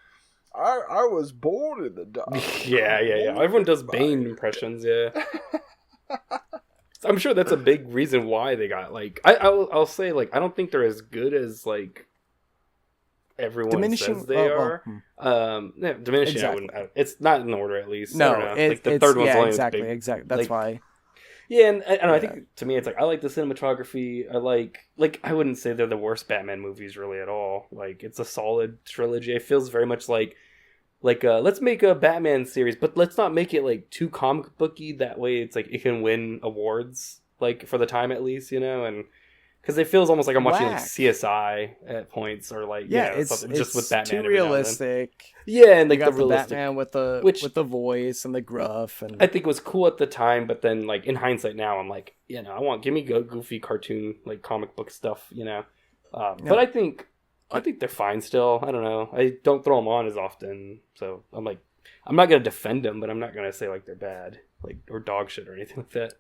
I was born in the dark. yeah. Everyone does Bane impressions. Yeah. I'm sure that's a big reason why they got like I'll say like I don't think they're as good as like everyone says they are. Diminishing. Exactly. It's not in order at least. No, I don't know. Like the third one's only exactly. That's like, why. Yeah, and I don't know. I think to me it's like I like the cinematography. I like I wouldn't say they're the worst Batman movies really at all. Like it's a solid trilogy. It feels very much like let's make a Batman series, but let's not make it like too comic booky. That way, it's like it can win awards, like for the time at least, and because it feels almost like I'm watching like CSI at points, or like it's just with Batman too realistic. Yeah, and like you got the realistic Batman with the voice and the gruff, and I think it was cool at the time, but then like in hindsight now, I'm like, give me goofy cartoon like comic book stuff, But I think they're fine still. I don't know. I don't throw them on as often, so I'm like, I'm not gonna defend them, but I'm not gonna say like they're bad, like or dog shit or anything like that.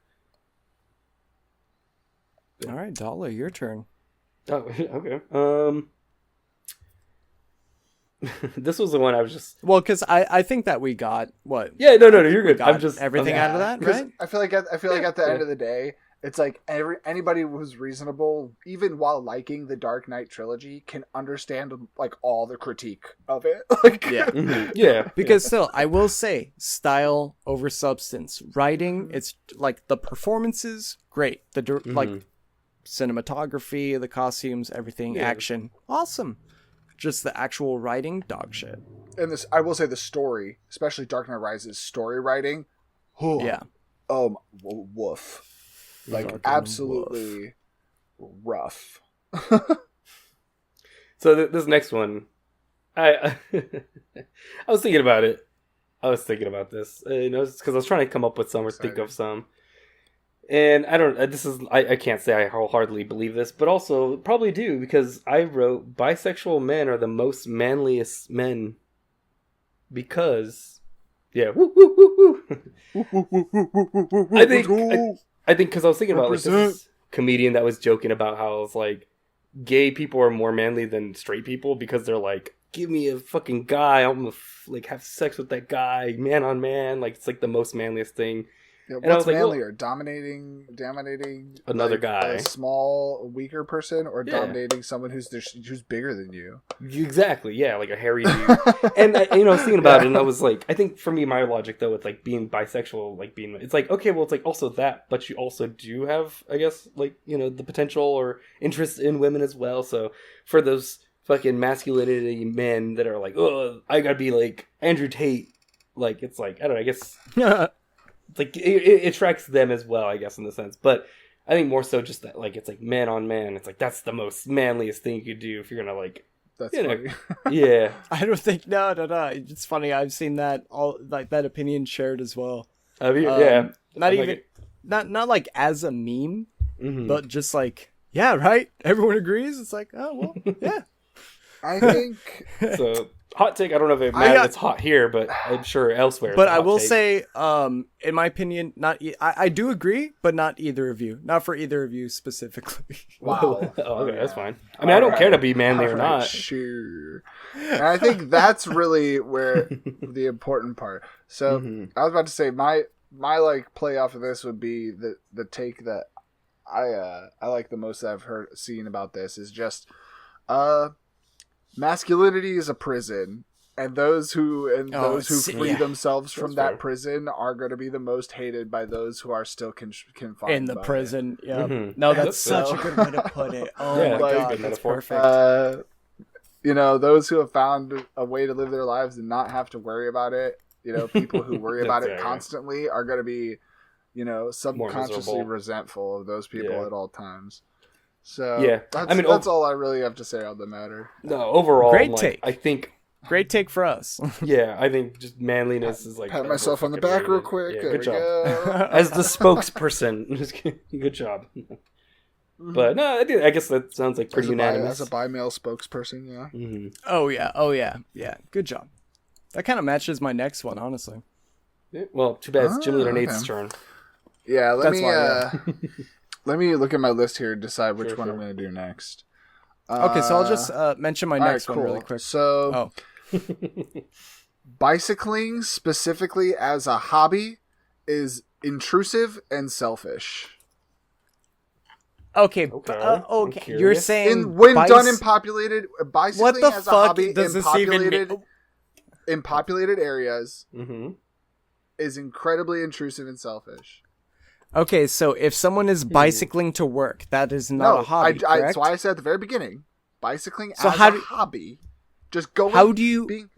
All right, Dala, your turn. Oh, okay. This was the one I was just because I think that we got what? Yeah, no, you're good. I'm just everything out of that, right? I feel like at the end of the day, it's like anybody who's reasonable, even while liking the Dark Knight trilogy, can understand like all the critique of it. Like, yeah. Because still, I will say, style over substance. Writing, it's like the performances, great. The like cinematography, the costumes, everything, action, awesome. Just the actual writing, dog shit. And this, I will say, the story, especially Dark Knight Rises story writing, woof. Like, absolutely rough. So this next one, I was thinking about it. I was thinking about this, because I was trying to come up with some or think of some. And I don't. I can't say I wholeheartedly believe this, but also probably do, because I wrote bisexual men are the most manliest men. Because, I think because I was thinking about like this comedian that was joking about how it's like gay people are more manly than straight people because they're like, give me a fucking guy, I'm gonna like have sex with that guy, man on man, like it's like the most manliest thing. Yeah, what's manlier, dominating another like, guy, a small, weaker person, or dominating someone who's bigger than you? Exactly, yeah, like a hairy dude. And I was thinking about it, and I was like, I think for me, my logic though with like being bisexual, like being, it's like, okay, well, it's like also that, but you also do have, I guess, like the potential or interest in women as well. So for those fucking masculinity men that are like, oh, I gotta be like Andrew Tate, like it's like I don't know, I guess. it's like it attracts them as well, I guess, in the sense. But I think more so just that, like, it's like man on man. It's like that's the most manliest thing you could do if you're gonna like. That's you know, funny. yeah. I don't think no. It's funny. I've seen that that opinion shared as well. Yeah. Not I'm even like, not like as a meme, mhm. but just like yeah, right. Everyone agrees. It's like oh well, yeah. I think So hot take. I don't know if it's hot here, but I'm sure elsewhere. But it's a I hot will take. say, in my opinion, I do agree, but not either of you. Not for either of you specifically. wow. Oh, okay, that's fine. I mean, I don't care to be manly or not. Sure. And I think that's really where the important part. So I was about to say my like play off of this would be the take that I like the most that I've seen about this is just masculinity is a prison, and those who free themselves from that prison are going to be the most hated by those who are still confined In the by prison, yeah. Mhm. No, that's So- such a good way to put it. Oh Yeah, my that's a god, good that's metaphor. perfect. Those who have found a way to live their lives and not have to worry about it. People who worry about it Yeah. constantly are going to be, subconsciously miserable. resentful of those people Yeah. at all times. So Yeah. that's all I really have to say on the matter. No, overall, Great like, take. I think, Great take for us. yeah, I think just manliness is like. Pat myself on the back real quick. Yeah, There good we job. go. As the spokesperson, just kidding. Good job. But no, I guess that sounds like pretty unanimous. As a bi-male spokesperson, yeah. Mm-hmm. Oh yeah. Good job. That kind of matches my next one, honestly. Yeah, well, too bad it's GymLeaderNate's okay. turn. Yeah, That's why, let me look at my list here and decide which Sure, one sure. I'm going to do next. Okay, so I'll just mention my all right, next one really quick. So, bicycling specifically as a hobby is intrusive and selfish. Okay, Okay, okay. I'm You're curious. saying When done in populated bicycling what the as a fuck hobby does in this even populated mean? in populated areas Mm-hmm. is incredibly intrusive and selfish. Okay, so if someone is bicycling to work, that is not a hobby, correct? That's why I said at the very beginning, bicycling So as how a do- hobby, just going. How do you being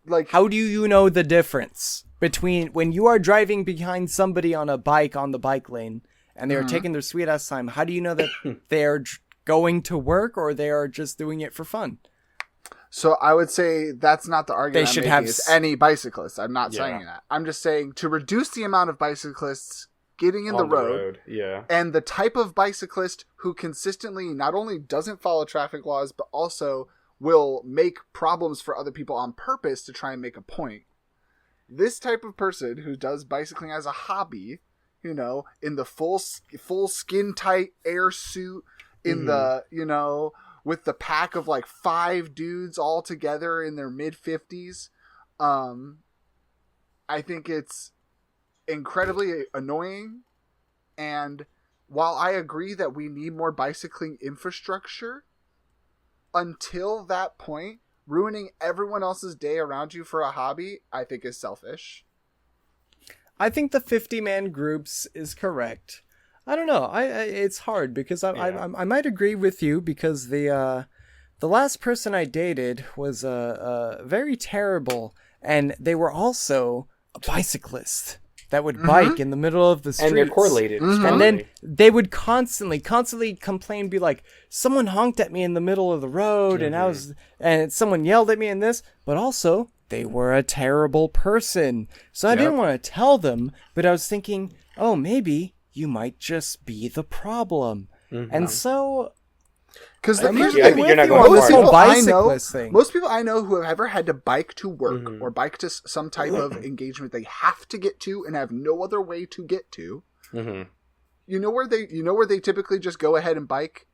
like? how do you know the difference between when you are driving behind somebody on a bike on the bike lane and they are taking their sweet ass time? How do you know that they are going to work or they are just doing it for fun? So I would say that's not the argument. They should I'm have making. It's any bicyclist. I'm not Yeah. saying that. I'm just saying to reduce the amount of bicyclists getting in the On the road. road. Yeah. And the type of bicyclist who consistently not only doesn't follow traffic laws, but also will make problems for other people on purpose to try and make a point. This type of person who does bicycling as a hobby, in the full skin tight air suit, in the, with the pack of like 5 dudes all together in their mid 50s, I think it's incredibly annoying. And while I agree that we need more bicycling infrastructure, until that point, ruining everyone else's day around you for a hobby, I think is selfish. I think the 50-man groups is correct. I don't know. It's hard because I might agree with you because the last person I dated was very terrible, and they were also a bicyclist that would bike in the middle of the streets. And they're correlated. And then they would constantly complain, be like, someone honked at me in the middle of the road, and someone yelled at me and this, but also they were a terrible person. So I didn't want to tell them, but I was thinking, oh, maybe you might just be the problem. And so Because I think you're not going this far. whole bicyclist thing. Most people I know who have ever had to bike to work or bike to some type of engagement they have to get to and have no other way to get to. Mm-hmm. You know where they typically just go ahead and bike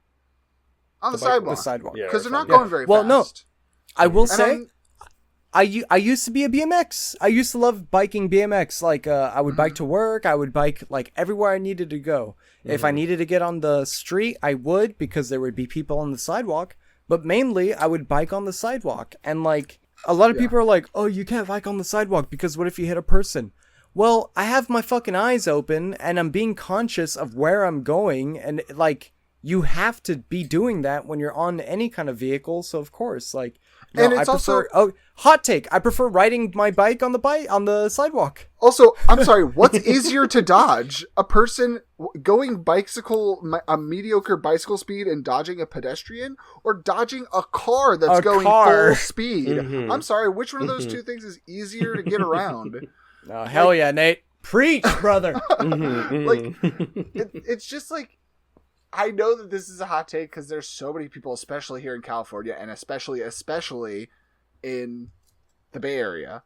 on the sidewalk. the sidewalk. Yeah, Because they're not yeah. going very Well, fast. no. I will And say, I used to be a BMX. I used to love biking BMX. Like, I would bike to work. I would bike, like, everywhere I needed to go. If I needed to get on the street, I would, because there would be people on the sidewalk. But mainly, I would bike on the sidewalk. And, like, a lot of people are like, oh, you can't bike on the sidewalk because what if you hit a person? Well, I have my fucking eyes open, and I'm being conscious of where I'm going. And, like, you have to be doing that when you're on any kind of vehicle. So, of course, like... No, And it's I prefer, also hot take. I prefer riding my bike on the sidewalk. Also, I'm sorry, what's easier to dodge? A person going a mediocre bicycle speed and dodging a pedestrian, or dodging a car that's going full speed? Mm-hmm. I'm sorry, which one of those two things is easier to get around? Oh, hell yeah, Nate. Preach, brother. Like, it's just like, I know that this is a hot take because there's so many people, especially here in California, and especially in the Bay Area.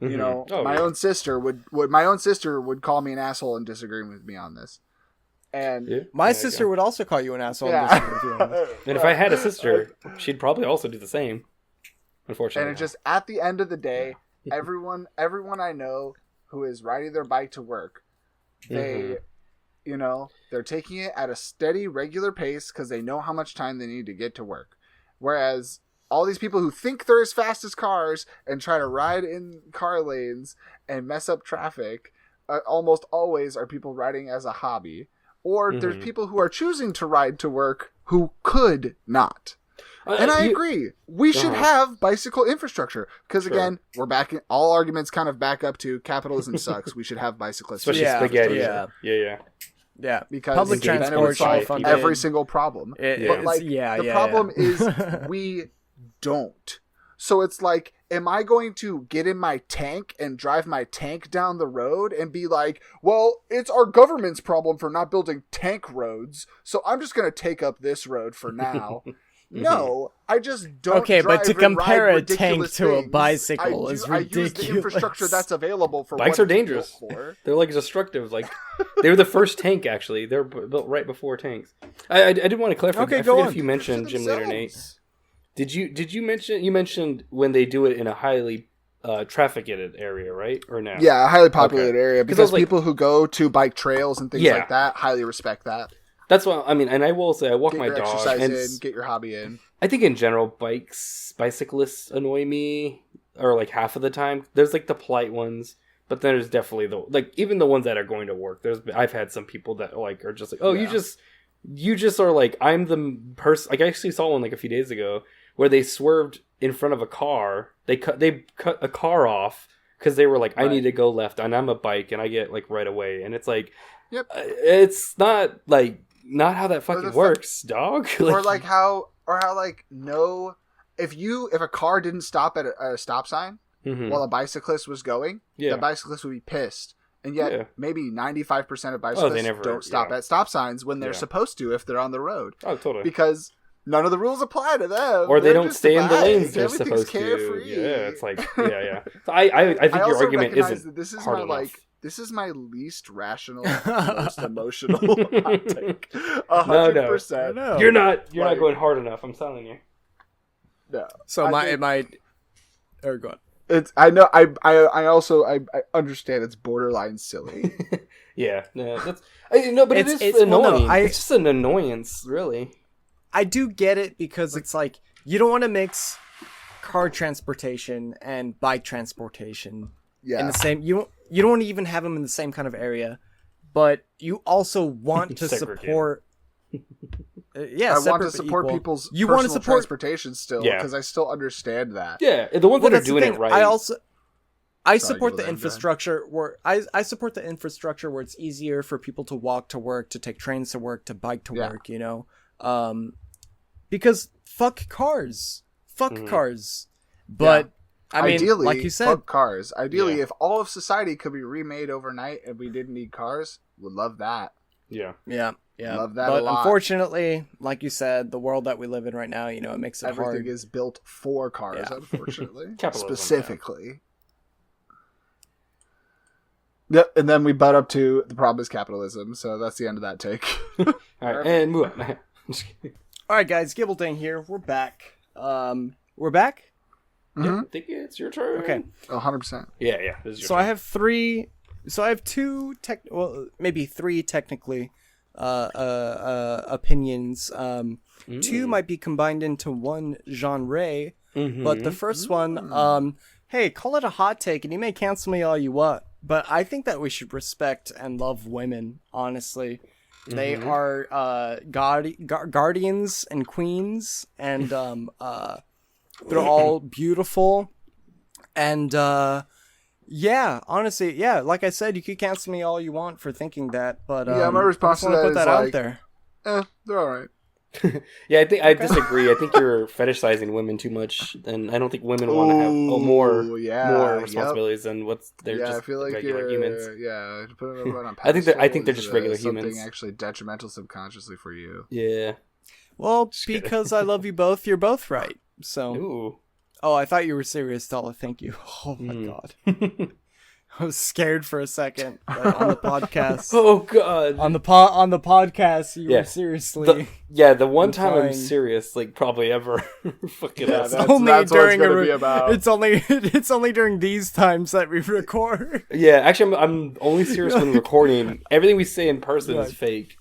You know, my own sister would call me an asshole and disagree with me on this. And my sister would also call you an asshole. And disagree with you on this. And if I had a sister, she'd probably also do the same. Unfortunately. And it just, at the end of the day, everyone I know who is riding their bike to work, they, you know, they're taking it at a steady, regular pace because they know how much time they need to get to work. Whereas all these people who think they're as fast as cars and try to ride in car lanes and mess up traffic almost always are people riding as a hobby. Or there's people who are choosing to ride to work who could not. And I agree. We should have bicycle infrastructure. Because, again, we're back in, all arguments kind of back up to capitalism sucks. We should have bicyclists. Especially spaghetti. Yeah. Because public transport solve every single problem. The problem is we don't. So it's like, am I going to get in my tank and drive my tank down the road and be like, well, it's our government's problem for not building tank roads, so I'm just going to take up this road for now. No, I just don't. Okay, but to compare a tank to a things. bicycle is ridiculous. I use the infrastructure that's available for bikes are dangerous. They're like destructive. Like they were the first tank. Actually, they were built right before tanks. I did want to clarify. Okay, I go forget on. if you mentioned GymLeaderNate. Did you mention? You mentioned when they do it in a highly trafficked area, right? Or no? Yeah, a highly populated area because like, people who go to bike trails and things like that highly respect that. That's what I mean, and I will say I walk my dog. Exercise and get your hobby in. I think in general, bicyclists annoy me, or like half of the time. There's like the polite ones, but then there's definitely even the ones that are going to work. I've had some people that like are just like, oh, you just are like, I'm the person. Like I actually saw one like a few days ago where they swerved in front of a car. They cut a car off because they were like, I need to go left, and I'm a bike, and I get like right away, and it's like, it's not like. Not how that fucking works, dog. Like, if a car didn't stop at a stop sign while a bicyclist was going, the bicyclist would be pissed. And yet, maybe 95% of bicyclists don't stop at stop signs when they're supposed to if they're on the road. Oh, totally. Because none of the rules apply to them. Or they don't stay in the lanes they're supposed to. Yeah, it's like, So I think your argument isn't this is hard enough. This is my least rational, most emotional hot take. 100%. No. You're not going hard enough. I'm telling you. No. So or go on. I know. I also understand it's borderline silly. That's but it's annoying. It's just an annoyance, really. I do get it because it's like you don't want to mix car transportation and bike transportation in the same. You don't want to even have them in the same kind of area, but you also want to support. I want to support people's personal transportation still because I still understand that. Yeah, the ones that are doing it right. I support the infrastructure where I support the infrastructure where it's easier for people to walk to work, to take trains to work, to bike to work. You know, because fuck cars, but. I mean, ideally, like you said, fuck cars. Ideally, if all of society could be remade overnight and we didn't need cars, would love that. Yeah. Love that but a lot. Unfortunately, like you said, the world that we live in right now, you know, it makes it Everything hard. is built for cars, unfortunately. Capitalism, specifically. Yep, and then we butt up to the problem is capitalism, so that's the end of that take. All right, and move on. All right, guys, Gibbledang here. We're back. We're back? Yeah, I think it's your turn. Okay. 100%. Yeah. This is your so turn. I have three. So I have maybe three technically, opinions. Two might be combined into one genre, but the first one, hey, call it a hot take, and you may cancel me all you want, but I think that we should respect and love women. Honestly, they are guardians and queens, and They're all beautiful. And, yeah, honestly, yeah, like I said, you could cancel me all you want for thinking that, but Yeah, my response to I just that want to put is that like, out there. they're all right. Yeah, I disagree. I think you're fetishizing women too much, and I don't think women want to have more responsibilities than what's they're just I feel like regular humans. Yeah, to put them on a I think they're pedestal just is, regular something humans. actually detrimental subconsciously for you. Yeah. Well, because I love you both, you're both right. So. Ooh. Oh, I thought you were serious, Dala. Thank you. Oh my god. I was scared for a second on the podcast. Oh god. On the podcast, you were seriously. The one time I'm implying- serious, like probably ever. Fucking Yeah, ass. that's only what it's during gonna be about. It's only during these times that we record. Yeah, actually, I'm only serious when recording. Everything we say in person is fake.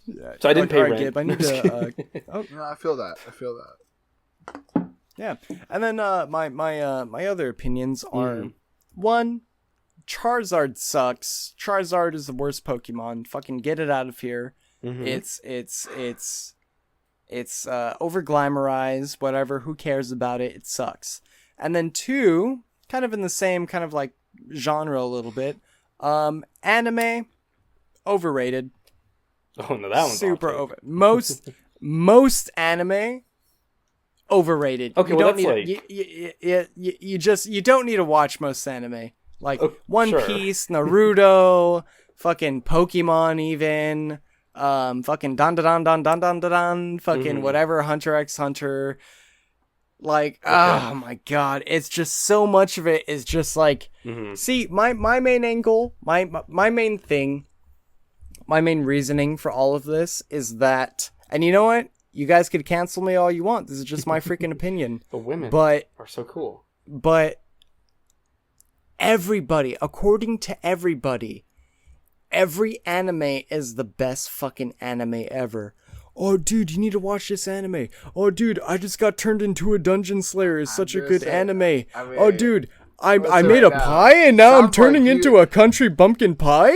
Yeah. So I didn't pay Alright, rent. Gib, I need to. No, I feel that. Yeah, and then my other opinions are one, Charizard sucks. Charizard is the worst Pokemon. Fucking get it out of here. It's over glamorized. Whatever. Who cares about it? It sucks. And then two, kind of in the same kind of like genre a little bit. Anime, overrated. Oh no, that one's Super off over. Most anime overrated. Okay, you well, don't that's need you don't need to watch most anime. Like One sure. Piece, Naruto, fucking Pokemon, even fucking dan fucking whatever, Hunter x Hunter. Like, oh my god, it's just so much of it is just like. See, my main angle, my main thing. My main reasoning for all of this is that, and you know what? You guys could cancel me all you want. This is just my freaking opinion. But women are so cool. But everybody, according to everybody, every anime is the best fucking anime ever. Oh, dude, you need to watch this anime. Oh, dude, I just got turned into a dungeon slayer. It's such a good anime. Oh, dude. I made a pie and now I'm turning into a country bumpkin pie?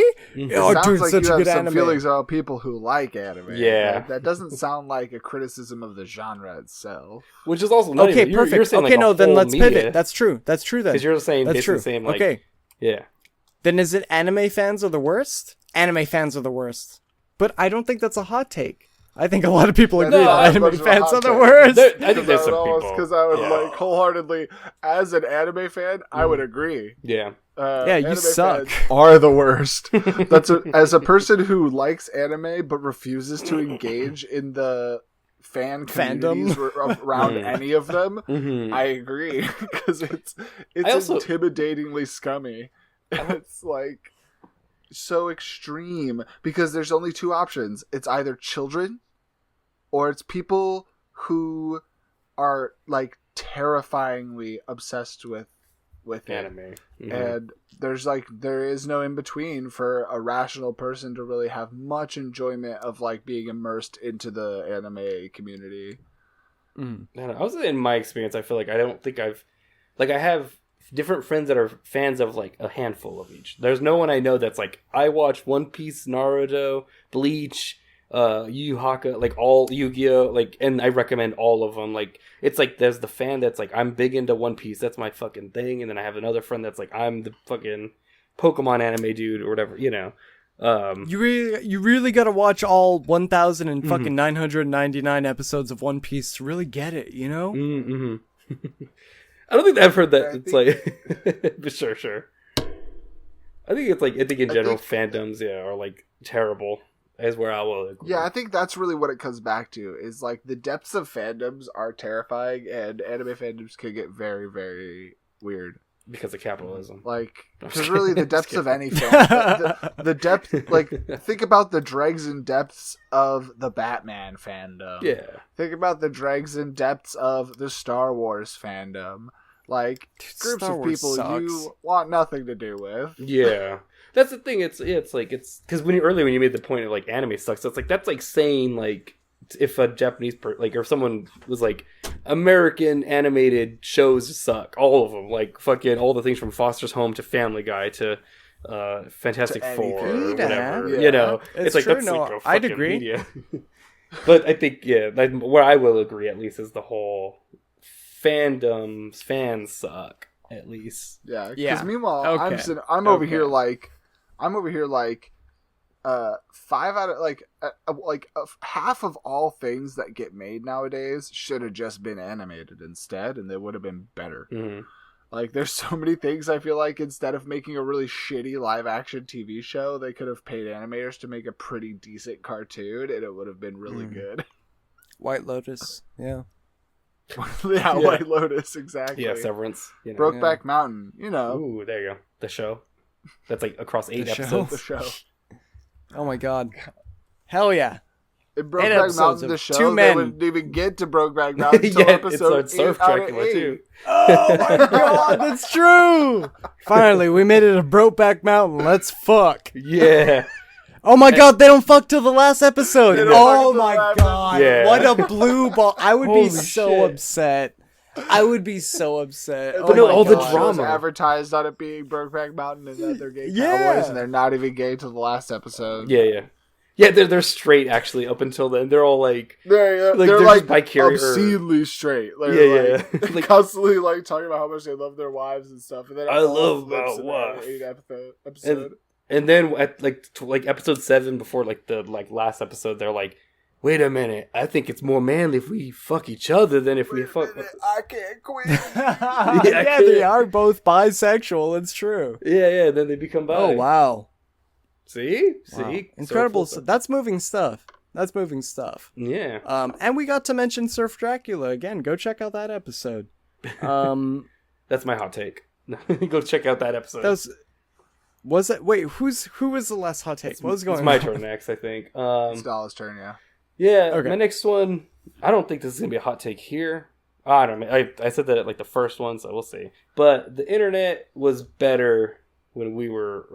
Oh, Sounds dude, like such you a have good some anime. feelings about people who like anime. Yeah. That doesn't sound like a criticism of the genre itself. Which is also not Okay, even, perfect. You're saying Okay, like no, a then whole let's media, pivot. That's true then. Because you're saying That's it's true. the same, like, okay. yeah. Then is it anime fans are the worst? Anime fans are the worst. But I don't think that's a hot take. I think a lot of people agree that anime fans are the worst. I think there's some people. Because I would like wholeheartedly, as an anime fan, I would agree. Yeah. Yeah, you Anime suck. fans are the worst. As a person who likes anime but refuses to engage in the communities around any of them, I agree because it's intimidatingly scummy. It's like so extreme because there's only two options. It's either children or it's people who are like terrifyingly obsessed with Anime. and there is no in between for a rational person to really have much enjoyment of like being immersed into the anime community. I don't know. I was in my experience. I feel like I have different friends that are fans of like a handful of each. There's no one I know that's like, I watch One Piece, Naruto, Bleach, Yu Yu Hakusho, like all Yu-Gi-Oh, like, and I recommend all of them. Like, it's like there's the fan that's like, I'm big into One Piece, that's my fucking thing, and then I have another friend that's like, I'm the fucking Pokemon anime dude or whatever, you know. You really gotta watch all 1,000 and fucking 999 episodes of One Piece to really get it, you know? I don't think I've heard that. It's like, but sure. I think in general fandoms, are like terrible. Is where I will agree. Yeah, I think that's really what it comes back to. Is like the depths of fandoms are terrifying, and anime fandoms can get very, very weird because of capitalism. Like, because really the depths of any fandom, the depth. Like, think about the dregs and depths of the Batman fandom. Yeah. Think about the dregs and depths of the Star Wars fandom. Like, groups of people you want nothing to do with. Yeah. That's the thing. It's because when you made the point of like anime sucks, that's like saying like if a Japanese or if someone was like American animated shows suck, all of them, like fucking all the things from Foster's Home to Family Guy to Fantastic Four or whatever. Yeah. You know, it's like true. that's No, like a I'd fucking agree. media. But I think where I will agree at least is the whole fans suck at least. Yeah. Yeah. Because meanwhile, Okay. I'm over here like 5 out of half of all things that get made nowadays should have just been animated instead, and they would have been better. Mhm. Like, there's so many things I feel like instead of making a really shitty live action TV show, they could have paid animators to make a pretty decent cartoon, and it would have been really good. White Lotus. Yeah. Yeah, White Lotus, exactly. Yeah, Severance. You know. Brokeback Mountain, you know. Ooh, there you go. The show. That's like across 8 The show? episodes. The show. Oh my god. Hell yeah. In 8 Brokeback episodes Mountain, of the 2 show, they men. wouldn't even get to Brokeback Mountain until Yeah, episode it's on 8 Surf out of Dracula 8. too. Oh my god, that's true. Finally, we made it to Brokeback Mountain. Let's fuck. Yeah. Oh my god, they don't fuck till the last episode. They don't Oh fuck till my the last god. episode. What a blue ball. I would Holy be so shit. upset. I would be so upset. And Oh But no, my all the God. drama. Show's advertised on it being Brokeback Mountain and that they're gay Yeah. cowboys, and they're not even gay till the last episode. Yeah. Yeah, they're straight actually up until then. They're all like They're they're like just vicarious- obscenely straight. Like, Yeah. like, Like- constantly like talking about how much they love their wives and stuff. And then it I all love flips my in wife. that 8 episode. and then at like episode 7 before like the last episode, they're like, wait a minute, I think it's more manly if we fuck each other than if we fuck. I can't quit. Yeah, they are both bisexual. It's true. Yeah. Then they become bi. Oh wow. See, Wow. see, Incredible. So full That's moving stuff. yeah. And we got to mention Surf Dracula again. Go check out that episode. That's my hot take. Go check out that episode. Was it? Wait, who was the last hot take? What was going It's on? my turn next, I think. It's Dala's turn, yeah. Yeah, Okay. my next one, I don't think this is going to be a hot take here. I don't know. I said that at like the first one, so we'll see. But the internet was better when we were,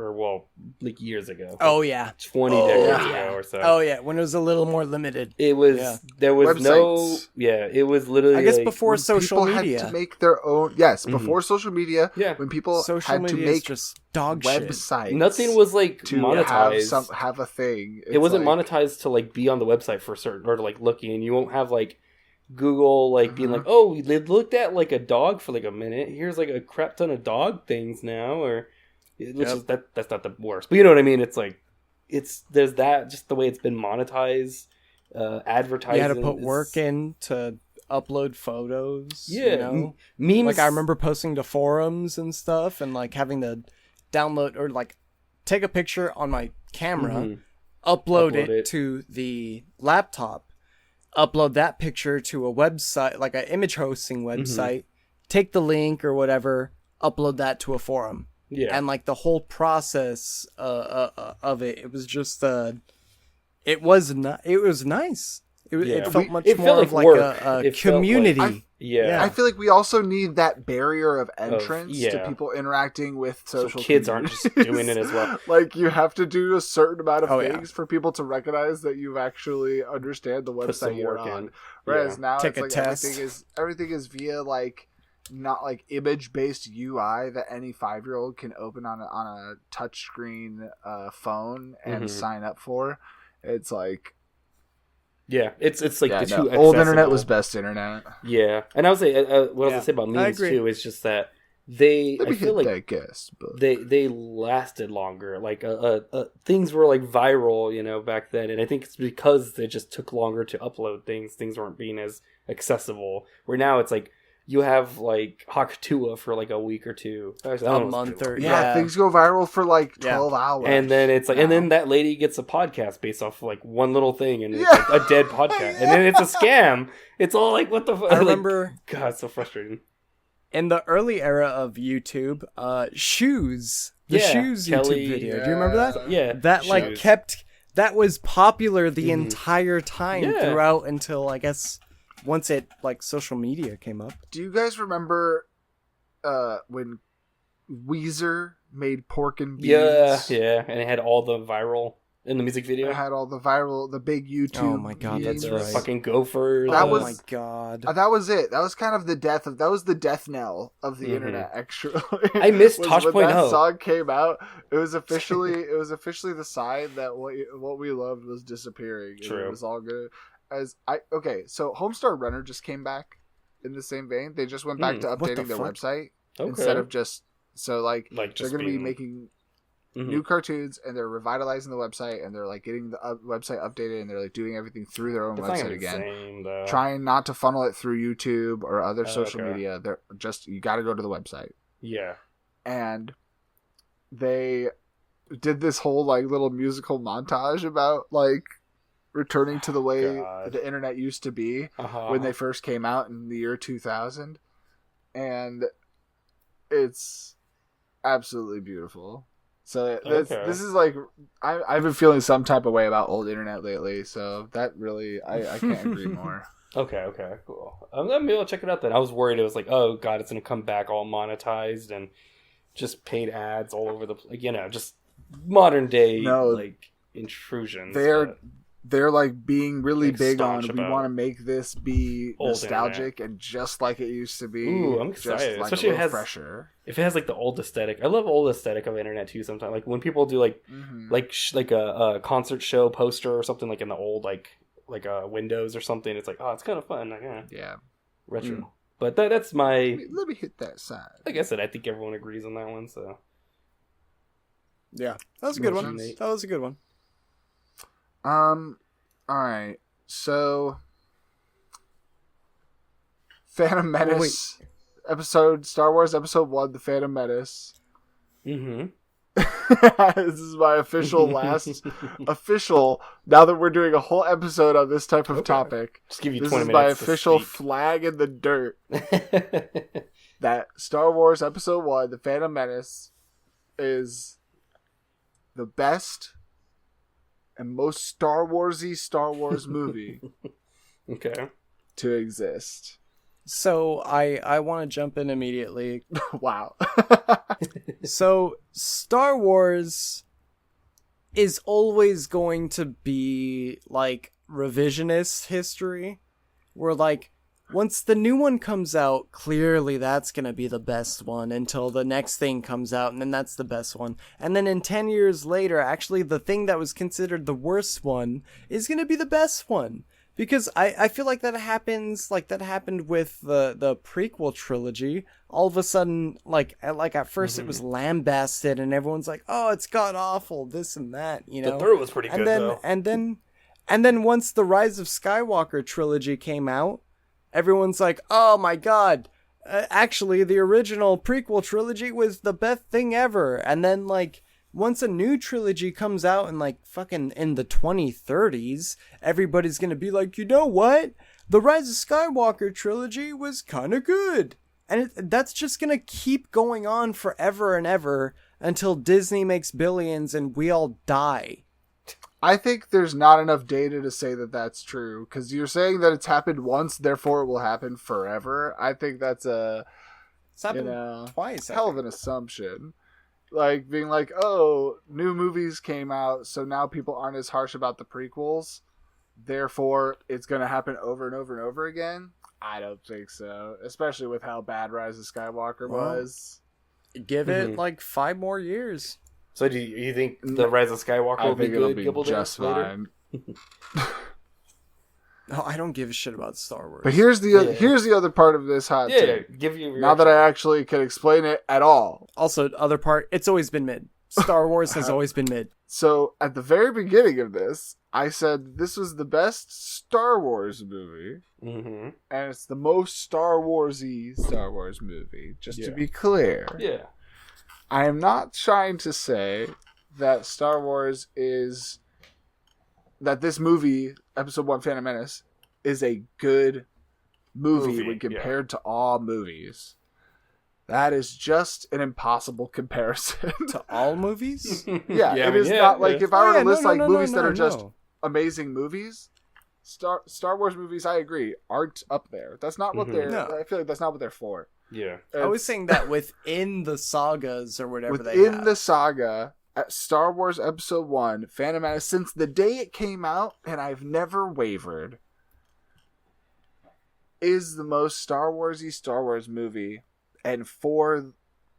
like years ago. Oh yeah. 20 Oh, decades yeah. ago or so. Oh yeah. When it was a little more limited. It was, Yeah. there was Websites. it was literally I guess like, before social People media. had to make their own. Yes, before social media. Yeah. When people Social had to media is make just dog shit. websites. nothing was like to monetized. have a thing. It wasn't like, monetized to like be on the website for certain or to like looking, and you won't have like Google like being like, oh, we looked at like a dog for like a minute. Here's like a crap ton of dog things now, or which is that's not the worst, but you know what I mean. It's like there's that just the way it's been monetized, advertising. You had to put is- work in to upload photos. Yeah, You know? memes. Like I remember posting to forums and stuff, and like having to download or like take a picture on my camera, Mhm. upload Upload it it. to the laptop, upload that picture to a website, like an image hosting website, take the link or whatever, upload that to a forum. Yeah, And like the whole process of it was just it was nice. Yeah. It felt much It more felt of like like work. a It felt like- community. yeah. I feel like we also need that barrier of entrance yeah. to people interacting with social. kids aren't just doing it as well. Like you have to do a certain amount of Oh, yeah. things for people to recognize that you actually understand the Put some website you're work on. in. Whereas Yeah. now Take it's a like test. everything is via like not like image based UI that any 5-year-old can open on a touchscreen phone and sign up for. It's like Yeah, it's like the too old internet accessible. was best internet. Yeah, and I would say what I was Yeah, gonna say about I memes agree. too is just that I Let me feel hit like that guess, but they lasted longer. Like things were like viral, back then, and I think it's because they just took longer to upload things. Things weren't being as accessible. Where now it's like you have like Hakatua for like a week or two, Actually, I don't A know month what's or yeah, things go viral for like Yeah. 12 hours. and then it's like, and then that lady gets a podcast based off of like one little thing, and it's like a dead podcast, and then it's a scam. It's all like, what the fuck? I remember God, it's so frustrating. in the early era of YouTube, shoes, the Yeah, shoes Kelly, YouTube video. Do you remember that? Yeah, That like shoes. that was popular the entire time Yeah. throughout until I guess once it like social media came up. Do you guys remember when Weezer made Pork and Beans? Yeah, and it had all the viral in the music video. It had all the big YouTube. Oh my God, memes. that's the right. fucking gophers. That Oh was- my god. That was it. That was kind of the death knell of the internet. Actually, I missed was Tosh.0. when that song came out. It was officially the sign that what we loved was disappearing. And True. it was all good. So Homestar Runner just came back. in the same vein. They just went back to what the updating their fuck? website Okay. instead of just Like they're just going to be being- making Mhm. new cartoons, and they're revitalizing the website, and they're like getting the website updated, and they're like doing everything through their own It's not website gonna be the again. same, though. Trying not to funnel it through YouTube or other social okay. media. They're just you got to go to the website. Yeah. And they did this whole like little musical montage about like returning to the way God. the internet used to be Uh-huh. when they first came out in the year 2000, and it's absolutely beautiful. So this is like I've been feeling some type of way about old internet lately, so that really I can't agree more. Okay, cool. I'm gonna be able to check it out then. I was worried it was like, oh god, it's gonna come back all monetized and just paid ads all over the place. You know, just modern day like intrusions. They're like being really Like, big on staunch we about want to make this be old nostalgic and just like it used to be. Ooh, I'm just excited. like Especially a if it little has fresher. If it has like the old aesthetic. I love old aesthetic of internet too. Sometimes like when people do like Mhm. like a concert show poster or something like in the old like Windows or something. It's like, oh, it's kind of fun. Like, Yeah. retro. Mm. But that's my. Let me hit that side. Like I said, I think everyone agrees on that one. So Yeah, that was a good What one. you think? That was a good one. All right. So, Phantom Menace Star Wars Episode 1, The Phantom Menace. mm-hmm. This is my official now that we're doing a whole episode on this type of topic. Just give you This 20 is minutes. my to official speak. flag in the dirt that Star Wars Episode 1, The Phantom Menace, is the best and most Star Warsy Star Wars movie Okay. to exist. So I want to jump in immediately. Wow. So Star Wars is always going to be like revisionist history, where like once the new one comes out, clearly that's going to be the best one until the next thing comes out, and then that's the best one. And then in 10 years later, actually the thing that was considered the worst one is going to be the best one. Because I feel like that happened with the prequel trilogy. All of a sudden, like at first it was lambasted and everyone's like, oh, it's god awful, this and that, you know. The third was pretty good, though. And then once the Rise of Skywalker trilogy came out, everyone's like, oh my god, actually the original prequel trilogy was the best thing ever. And then like once a new trilogy comes out in like fucking in the 2030s, everybody's gonna be like, you know what? The Rise of Skywalker trilogy was kind of good. And that's just gonna keep going on forever and ever until Disney makes billions and we all die. I think there's not enough data to say that that's true, because you're saying that it's happened once, therefore it will happen forever. I think that's It's happened twice. hell of an assumption. Like being like, oh, new movies came out, so now people aren't as harsh about the prequels, therefore it's going to happen over and over and over again. I don't think so, especially with how bad Rise of Skywalker was. Give it like 5 more years. So do you think the Rise of Skywalker I will be think it'll good? be Gibbledang, just later? fine. Oh, I don't give a shit about Star Wars. But here's the other part of this hot Yeah, take. give you your Now that I actually can explain it at all. Also, other part, it's always been mid. Star Wars has always been mid. So at the very beginning of this, I said this was the best Star Wars movie, Mm-hmm. and it's the most Star Warsy Star Wars movie. Just to Yeah. be clear, Yeah. I am not trying to say that Star Wars is that this movie, Episode 1, Phantom Menace, is a good movie when compared to all movies. That is just an impossible comparison. To all movies? Yeah, Yeah, I it mean, is yeah, not like yeah. if I were to list like no, movies that no, are just no. amazing movies. Star Wars movies, I agree, aren't up there. That's not what they're. No. I feel like that's not what they're for. Yeah. I was saying that within the sagas or whatever they within have. the saga, at Star Wars Episode 1, Phantom Menace, since the day it came out, and I've never wavered, is the most Star Warsy Star Wars movie, and for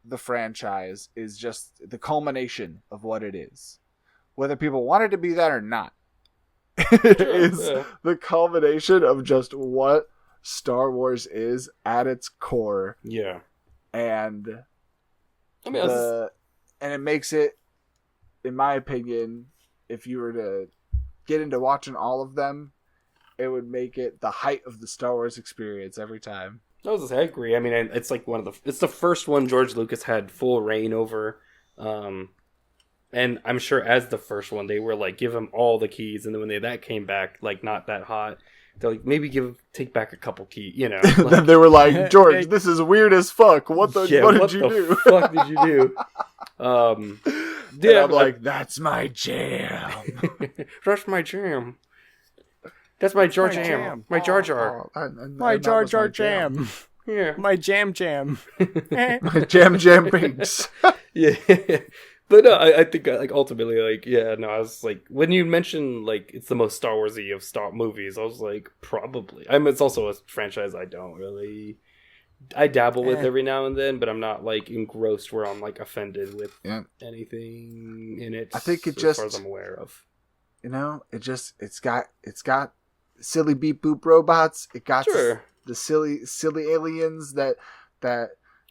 the franchise is just the culmination of what it is. Whether people want it to be that or not. It is yeah. the culmination of just what Star Wars is at its core, Yeah. and I mean, and it makes it, in my opinion, if you were to get into watching all of them, it would make it the height of the Star Wars experience every time. I agree. I mean, it's like it's the first one George Lucas had full reign over. And I'm sure as the first one, they were like, give him all the keys. And then when that came back, like, not that hot, they're like, maybe take back a couple keys, you know. Like, Then they were like, George, this is weird as fuck. What did you do? Fuck did you do? Yeah, I'm like, that's my jam. That's my jam. That's my Jar Jam. My Jar Jar. My Jar Jar Jam. Yeah. My Jam Jam. My jam Binks. Yeah. But no, I think like ultimately, like, yeah, no, I was like, when you mentioned like it's the most Star Warsy of Star movies, I was like, probably. I mean, it's also a franchise I dabble with every now and then, but I'm not like engrossed where I'm like offended with anything in it. I think it as just, far as I'm aware of. You know, it's got silly beep boop robots. It got the silly aliens that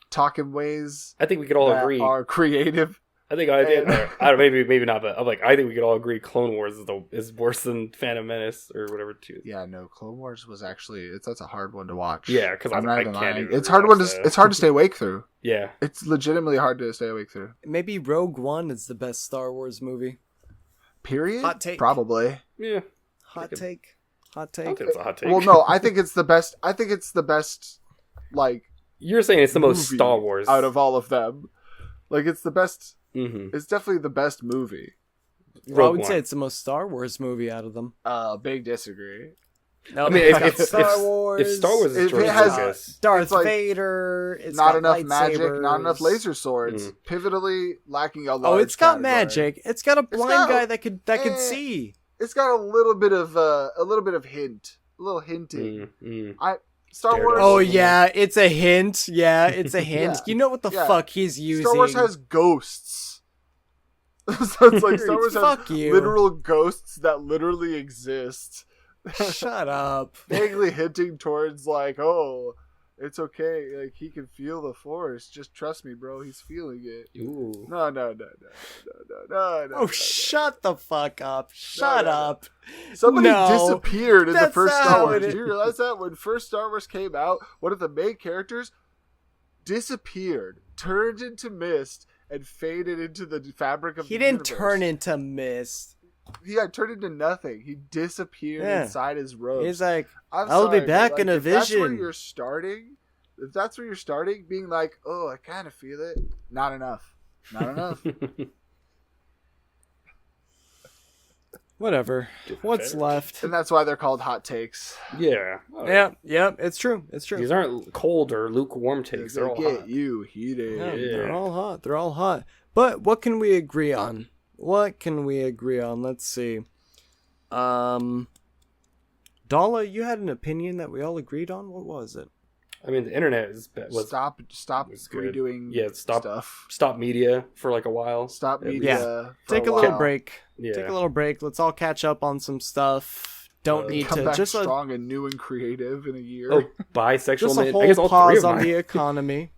talk in ways. I think we could all agree are creative. I don't know, maybe not, but I'm like, I think we could all agree Clone Wars is worse than Phantom Menace or whatever too. Yeah, no, Clone Wars was actually that's a hard one to watch. Yeah, because I'm not even can't lying. even It's hard it's hard to stay awake through. Yeah, it's legitimately hard to stay awake through. Maybe Rogue One is the best Star Wars movie. Period. Hot take. Probably. Yeah. Hot take. I think it's a hot take. Well, no, I think it's the best. I think it's the best. Like, you're saying it's the most movie Star Wars out of all of them. Like, it's the best. Mm-hmm. It's definitely the best movie. Well, I would say it's the most Star Wars movie out of them. Big disagree. No, I mean, if Star Wars is George Lucas, Darth like Vader, it's not got enough magic, lightsabers. not enough laser swords. Pivotally lacking a lot. Oh, it's got magic. It's got a blind guy that could see. It's got a little bit of hint, a little hinting. Star Wars. Oh yeah, it's a hint. Yeah, it's a hint. You know what the fuck he's using? Star Wars has ghosts. So it's like Star Wars Fuck has you. literal ghosts that literally exist. Shut up. Vaguely hinting towards like, oh, it's okay. Like, he can feel the Force. Just trust me, bro. He's feeling it. Ooh. No. Oh, shut the fuck up. Shut up. Somebody No. disappeared in the That's first not Star how Wars. it Did you realize that? When first Star Wars came out, one of the main characters disappeared, turned into mist, and faded into the fabric of the universe. He didn't turn into mist. Yeah, turned into nothing. He disappeared inside his robes. He's like, I'm I'll sorry, be back but, in a if that's where vision. you're starting, if that's where you're starting, being like, oh, I kind of feel it. Not enough. Not enough. Whatever. What's left? And that's why they're called hot takes. Yeah. Yeah, it's true. It's true. These aren't cold or lukewarm takes. They're all get hot. you heated. Yeah, they're all hot. They're all hot. But what can we agree on? Let's see. Dala, you had an opinion that we all agreed on? What was it? I mean, the internet was Stop was good. redoing stuff. Stop media for like a while. Stop media. for Take a while. little break. Yeah. Take a little break. Let's all catch up on some stuff. Don't need Come to back just strong and new and creative in a year. Oh, bisexual just a men. whole I guess all three pause of on mine. the economy.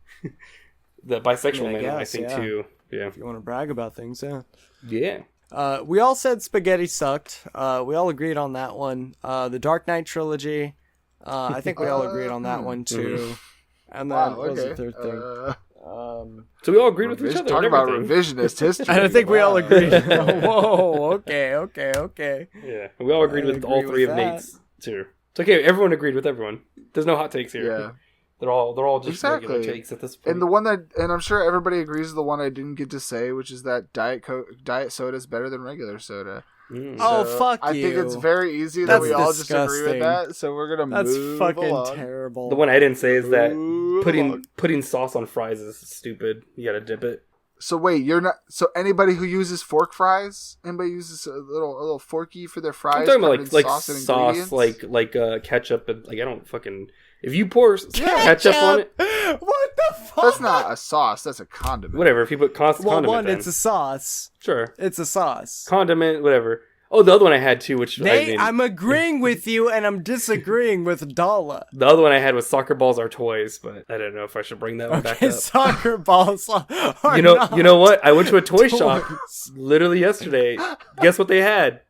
The bisexual I men, I guess, think, yeah. too. Yeah. If you want to brag about things, yeah. Yeah. We all said spaghetti sucked. We all agreed on that one. The Dark Knight trilogy. I think we all agreed on that one too. And then what was the third thing? So we all agreed with each other. Talk and about everything. revisionist history. I think we all agreed. Whoa, okay. Yeah. We all agreed with all agree three with of that. Nate's, too. It's okay. Everyone agreed with everyone. There's no hot takes here. Yeah. They're all just Exactly. regular takes at this point. And the one and I'm sure everybody agrees with the one I didn't get to say, which is that diet soda is better than regular soda. Oh, So fuck I you. think it's very easy that That's we all just agree disgusting. with that. So we're gonna That's move fucking along. terrible. The one I didn't say is that Move putting along. putting sauce on fries is stupid. You gotta dip it. So wait, you're not. So anybody who uses fork fries, anybody uses a little forky for their fries. I'm talking covered about in like sauce and sauce, ingredients? ketchup, and like I don't fucking. If you pour ketchup on it, What the fuck? That's not a sauce. That's a condiment. whatever. If you put Well, condiment, one, then, it's a sauce. sure It's a sauce. condiment, whatever. Oh, the other one I had too, which Nate, I'm agreeing with you, and I'm disagreeing with Dala. the other one I had was soccer balls are toys, but I don't know if I should bring that one back up. Soccer balls are You know not what? I went to a toy toys. shop literally yesterday. Guess what they had?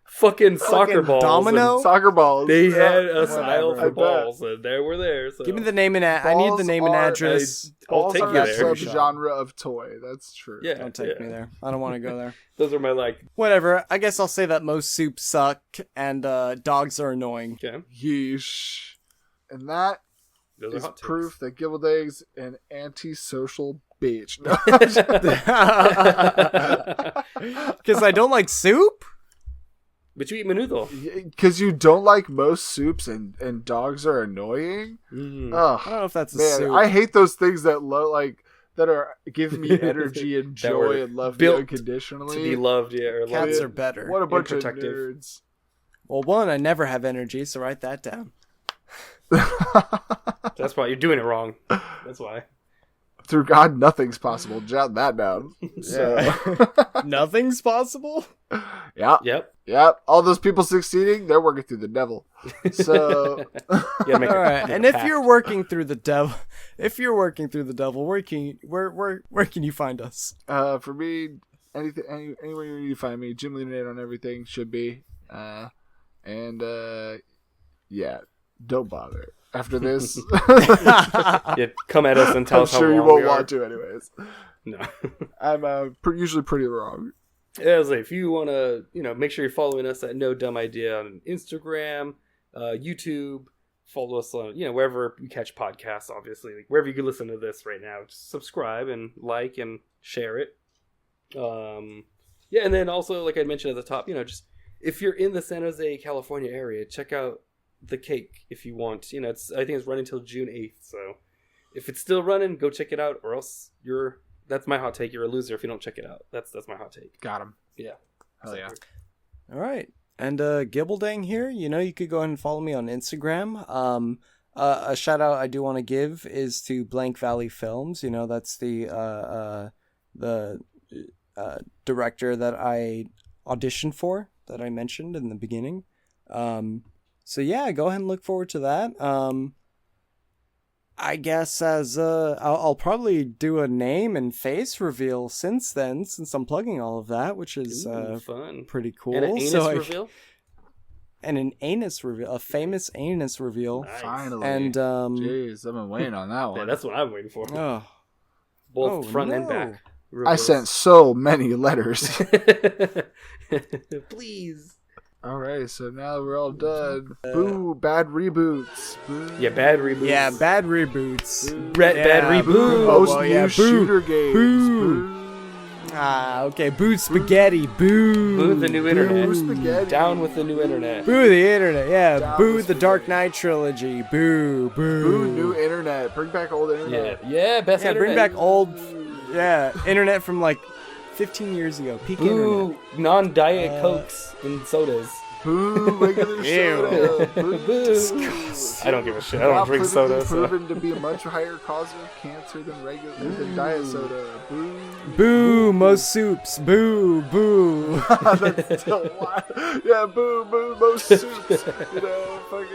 Fucking soccer balls. domino? and Soccer balls. They Yeah. had a aisle I for bet. balls, and there were there. So. Give me the name and I need the Balls name and are- address. I'll Balls take are you that there. subgenre of toy. That's true. Yeah, Don't take me there. I don't want to go there. Those are my Whatever. I guess I'll say that most soups suck and dogs are annoying. Okay. Yeesh. And that Those is are hot takes. proof that Gibbledang's an antisocial bitch. No. Because I don't like soup? But you eat menudo. Because you don't like most soups and dogs are annoying? Mm. Ugh. I don't know if that's a Man, soup. I hate those things that that are give me energy and That were joy and love me built unconditionally. To be loved, yeah, or Cats loved. are better. What a bunch of protective. nerds. Well, one, I never have energy, so write that down. That's why you're doing it wrong. That's why. Through God, nothing's possible. Jot that down. So, Nothing's possible? yeah. Yep. Yep. All those people succeeding, they're working through the devil. So, You gotta make All a- right. make a And if pact. you're working through the devil, where can you find us? for me, anywhere you need to find me, GymLeaderNate on everything should be. Yeah, don't bother. After this, Yeah, come at us and tell I'm us how sure you wrong won't we are. want to, anyways. No. I'm usually pretty wrong. Yeah, I was like, if you want to, make sure you're following us at No Dumb Idea on Instagram, YouTube. Follow us on, wherever you catch podcasts. Obviously, like wherever you can listen to this right now, just subscribe and like and share it. Yeah, and then also, like I mentioned at the top, just if you're in the San Jose, California area, check out the cake if you want. I think it's running till June 8th. So if it's still running, go check it out, or else that's my hot take. You're a loser if you don't check it out. That's my hot take. Got him. Yeah. Hell yeah. All right. And Gibbledang here, you could go ahead and follow me on Instagram. A shout out I do want to give is to Blank Valley Films. That's the director that I auditioned for, that I mentioned in the beginning. So yeah, go ahead and look forward to that. I guess I'll probably do a name and face reveal since I'm plugging all of that, which is Ooh, fun. pretty cool. And an anus reveal? And an anus reveal, a famous anus reveal. Nice. Finally. And Jeez, I've been waiting on that one. Yeah, that's what I'm waiting for. oh, Both Oh, front and no. back. I Reveals. sent so many letters. Please. All right, so now we're all done. Boo, bad reboots. Boo. Yeah, bad reboots. yeah, bad reboots. Bad Yeah, reboot. boo. Most well, new yeah, boo. shooter games. Boo. Okay, boo spaghetti, boo. Boo the new internet. Boo spaghetti. Down with the new internet. Boo the internet, yeah. Down Boo with the Dark spaghetti. Knight trilogy, boo, boo. Boo, new internet. Bring back old Yeah, internet. yeah, best Yeah, internet. bring back old, internet from like 15 years ago. Peak Boo, internet. non-diet cokes and sodas. Boo, regular soda. Boo. I don't give a shit. I don't drink soda. So. Proven to be a much higher cause of cancer than diet soda. Boo. Boo, most soups, boo, boo. That's still wild. Yeah, boo, boo, most soups. Fucking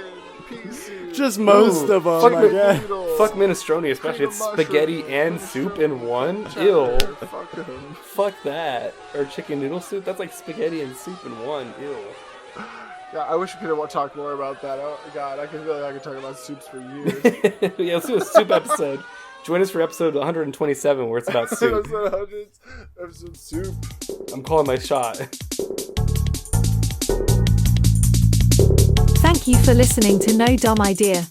pea soup. Just most of them, Fuck I me. guess. Fuck minestrone, especially. It's spaghetti and soup in one. Ew. Fuck 'em. Fuck that. Or chicken noodle soup. That's like spaghetti and soup in one. Ew. Yeah, I wish we could have talked more about that. Oh God, I feel like I could talk about soups for years. Yeah, let's do a soup episode. Join us for episode 127 where it's about soup. Episode 100, episode soup. I'm calling my shot. Thank you for listening to No Dumb Idea.